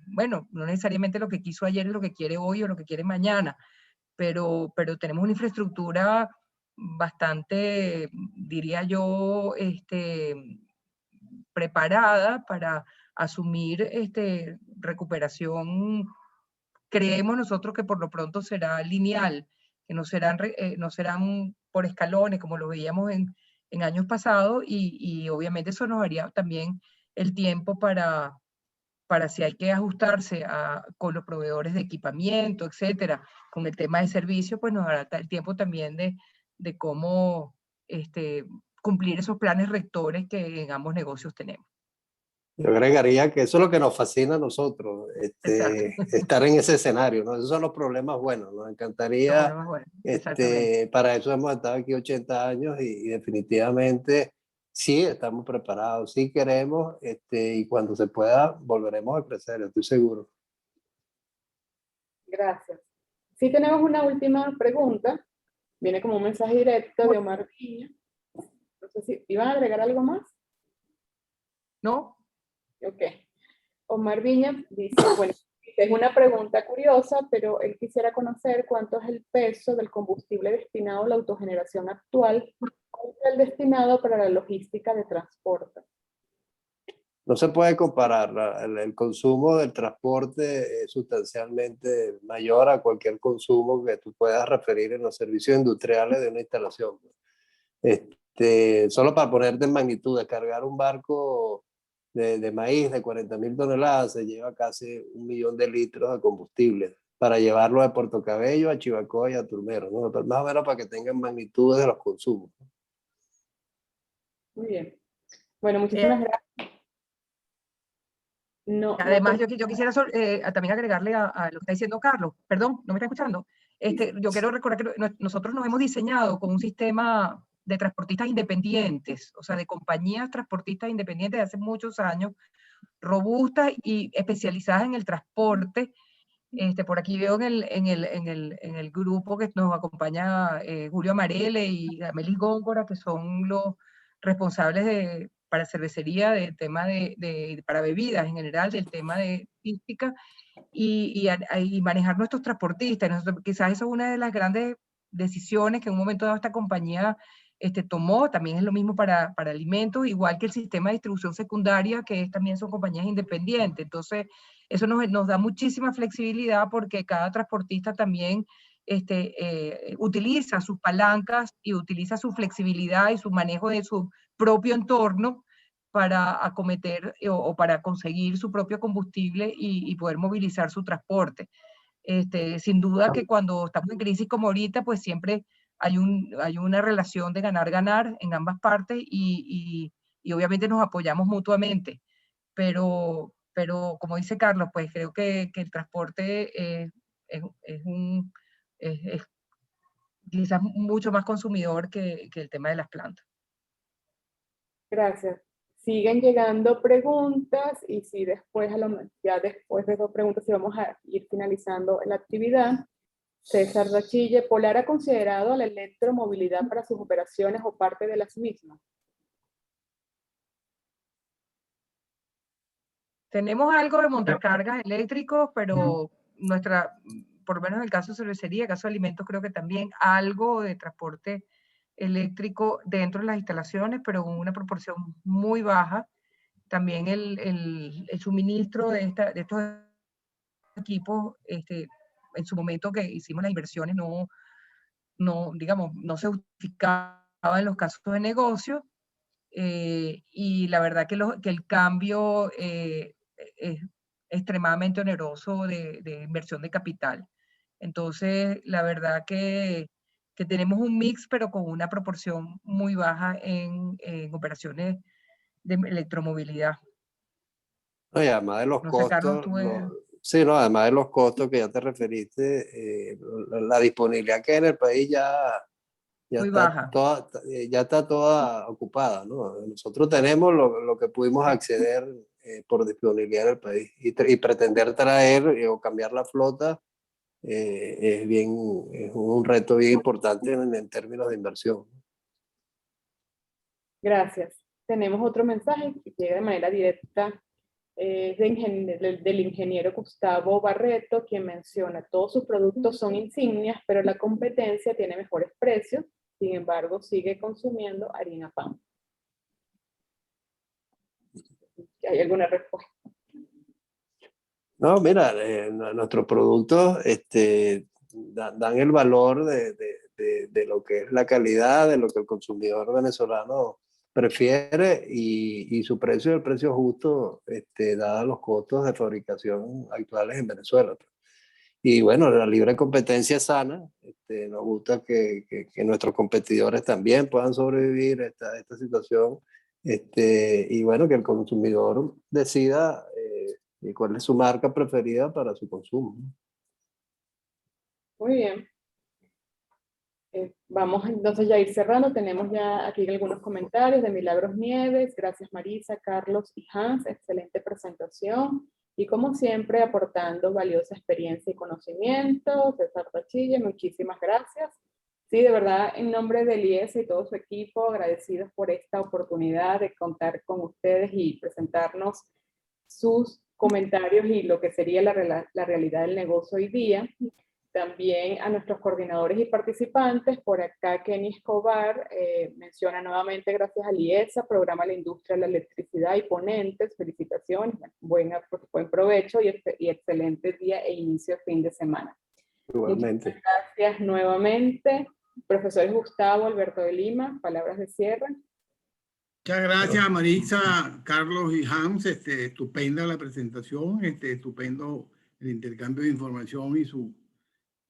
bueno, no necesariamente lo que quiso ayer es lo que quiere hoy o lo que quiere mañana, pero tenemos una infraestructura bastante, diría yo, preparada para asumir recuperación creemos nosotros que por lo pronto será lineal, que no serán por escalones como lo veíamos en años pasados, y obviamente eso nos daría también el tiempo para si hay que ajustarse con los proveedores de equipamiento, etcétera, con el tema de servicio, pues nos dará el tiempo también de cómo cumplir esos planes rectores que en ambos negocios tenemos. Yo agregaría que eso es lo que nos fascina a nosotros, estar en ese escenario, ¿no? Esos son los problemas buenos. Nos encantaría, para eso hemos estado aquí 80 años y definitivamente sí estamos preparados, sí queremos, y cuando se pueda volveremos a crecer, estoy seguro. Gracias. Sí tenemos una última pregunta, viene como un mensaje directo de Omar Viña. No sé si iban a agregar algo más. ¿No? Ok. Omar Viña dice, bueno, es una pregunta curiosa, pero él quisiera conocer cuánto es el peso del combustible destinado a la autogeneración actual contra el destinado para la logística de transporte. No se puede comparar, el consumo del transporte es sustancialmente mayor a cualquier consumo que tú puedas referir en los servicios industriales de una instalación. Solo para ponerte en magnitud, descargar un barco de maíz de 40.000 toneladas se lleva casi 1 millón de litros de combustible para llevarlo de Puerto Cabello a Chivacoa y a Turmero, ¿no? Pero más o menos para que tengan magnitudes de los consumos. Muy bien. Bueno, muchísimas gracias. Además, yo quisiera también agregarle a lo que está diciendo Carlos. Perdón, ¿no me está escuchando? Yo quiero recordar que nosotros nos hemos diseñado con un sistema de transportistas independientes, o sea, de compañías transportistas independientes de hace muchos años, robustas y especializadas en el transporte. Por aquí veo en el grupo que nos acompaña Julio Amarele y Amelis Góngora, que son los responsables para cervecería del tema para bebidas en general, del tema de logística y manejar nuestros transportistas. Quizás eso es una de las grandes decisiones que en un momento dado esta compañía tomó. También es lo mismo para alimentos, igual que el sistema de distribución secundaria, que también son compañías independientes. Entonces, eso nos da muchísima flexibilidad porque cada transportista también utiliza sus palancas y utiliza su flexibilidad y su manejo de su propio entorno para acometer o para conseguir su propio combustible y poder movilizar su transporte. Sin duda que cuando estamos en crisis como ahorita, pues siempre hay una relación de ganar-ganar en ambas partes y obviamente nos apoyamos mutuamente. Pero como dice Carlos, pues creo que el transporte es quizás mucho más consumidor que el tema de las plantas. Gracias. Siguen llegando preguntas y si después, ya después de 2 preguntas, si vamos a ir finalizando la actividad. César Rachille, ¿Polar ha considerado la electromovilidad para sus operaciones o parte de las mismas? Tenemos algo de montacargas eléctricos, pero por lo menos en el caso de cervecería, en el caso de alimentos, creo que también algo de transporte eléctrico dentro de las instalaciones, pero con una proporción muy baja. También el suministro de estos equipos, en su momento que hicimos las inversiones, digamos, no se justificaba en los casos de negocio, y la verdad que el cambio es extremadamente oneroso de inversión de capital. Entonces, la verdad que tenemos un mix, pero con una proporción muy baja en operaciones de electromovilidad. No, y además de los costos, Carlos, sí, no, además de los costos que ya te referiste, la disponibilidad que hay en el país ya está toda ocupada, ¿no? Nosotros tenemos lo que pudimos acceder por disponibilidad en el país y pretender traer o cambiar la flota es un reto bien importante en términos de inversión. Gracias. Tenemos otro mensaje que llega de manera directa del ingeniero Gustavo Barreto, quien menciona: todos sus productos son insignias, pero la competencia tiene mejores precios, sin embargo sigue consumiendo harina pan. ¿Hay alguna respuesta? No, mira, nuestros productos dan el valor de lo que es la calidad, de lo que el consumidor venezolano prefiere y su precio es el precio justo, dados los costos de fabricación actuales en Venezuela. Y bueno, la libre competencia es sana. Nos gusta que nuestros competidores también puedan sobrevivir a esta situación. Y bueno, que el consumidor decida cuál es su marca preferida para su consumo. Muy bien. Vamos entonces ya a ir cerrando. Tenemos ya aquí algunos comentarios de Milagros Nieves. Gracias Marisa, Carlos y Hans. Excelente presentación. Y como siempre, aportando valiosa experiencia y conocimiento. César Tachille, muchísimas gracias. Sí, de verdad, en nombre del IES y todo su equipo, agradecidos por esta oportunidad de contar con ustedes y presentarnos sus comentarios y lo que sería la realidad del negocio hoy día. También a nuestros coordinadores y participantes, por acá Kenny Escobar menciona nuevamente gracias al IESA, Programa La Industria de la Electricidad y ponentes, felicitaciones, buen provecho y excelente día e inicio de fin de semana. Igualmente. Muchas gracias nuevamente. Profesores Gustavo, Alberto de Lima, palabras de cierre. Muchas gracias, Marisa, Carlos y Hans. Estupenda la presentación, estupendo el intercambio de información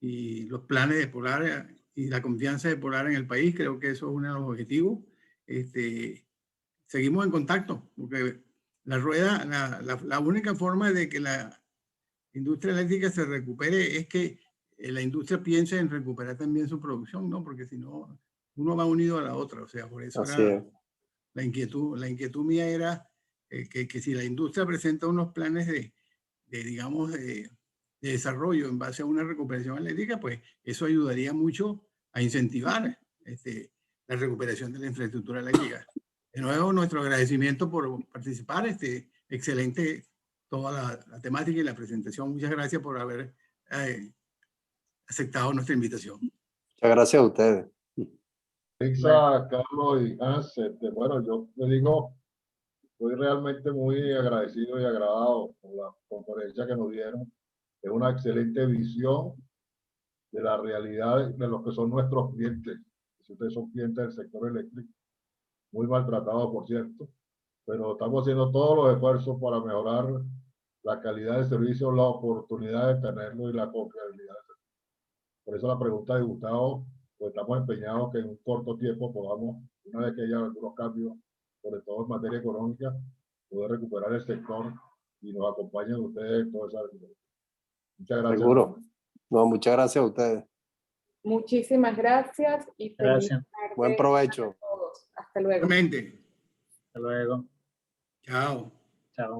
y los planes de Polar y la confianza de Polar en el país. Creo que eso es uno de los objetivos. Seguimos en contacto, porque la rueda, la única forma de que la industria eléctrica se recupere es que la industria piense en recuperar también su producción, ¿no? Porque si no, uno va unido a la otra. O sea, por eso era la inquietud mía era que si la industria presenta unos planes digamos, de desarrollo en base a una recuperación eléctrica, pues eso ayudaría mucho a incentivar la recuperación de la infraestructura eléctrica. De nuevo, nuestro agradecimiento por participar. Excelente toda la temática y la presentación. Muchas gracias por haber aceptado nuestra invitación. Muchas gracias a ustedes. Marisa, Carlos y Hans, bueno, yo le digo, estoy realmente muy agradecido y agradado por la conferencia que nos dieron. Es una excelente visión de la realidad de los que son nuestros clientes. Si ustedes son clientes del sector eléctrico, muy maltratados, por cierto, pero estamos haciendo todos los esfuerzos para mejorar la calidad del servicio, la oportunidad de tenerlo y la confiabilidad. Por eso la pregunta de Gustavo, pues estamos empeñados que en un corto tiempo podamos, una vez que haya algunos cambios, sobre todo en materia económica, poder recuperar el sector y nos acompañen ustedes en toda esa vida. Muchas gracias. Seguro. No, muchas gracias a ustedes. Muchísimas gracias y feliz tarde. Buen provecho. A todos. Hasta luego. Igualmente. Hasta luego. Chao. Chao.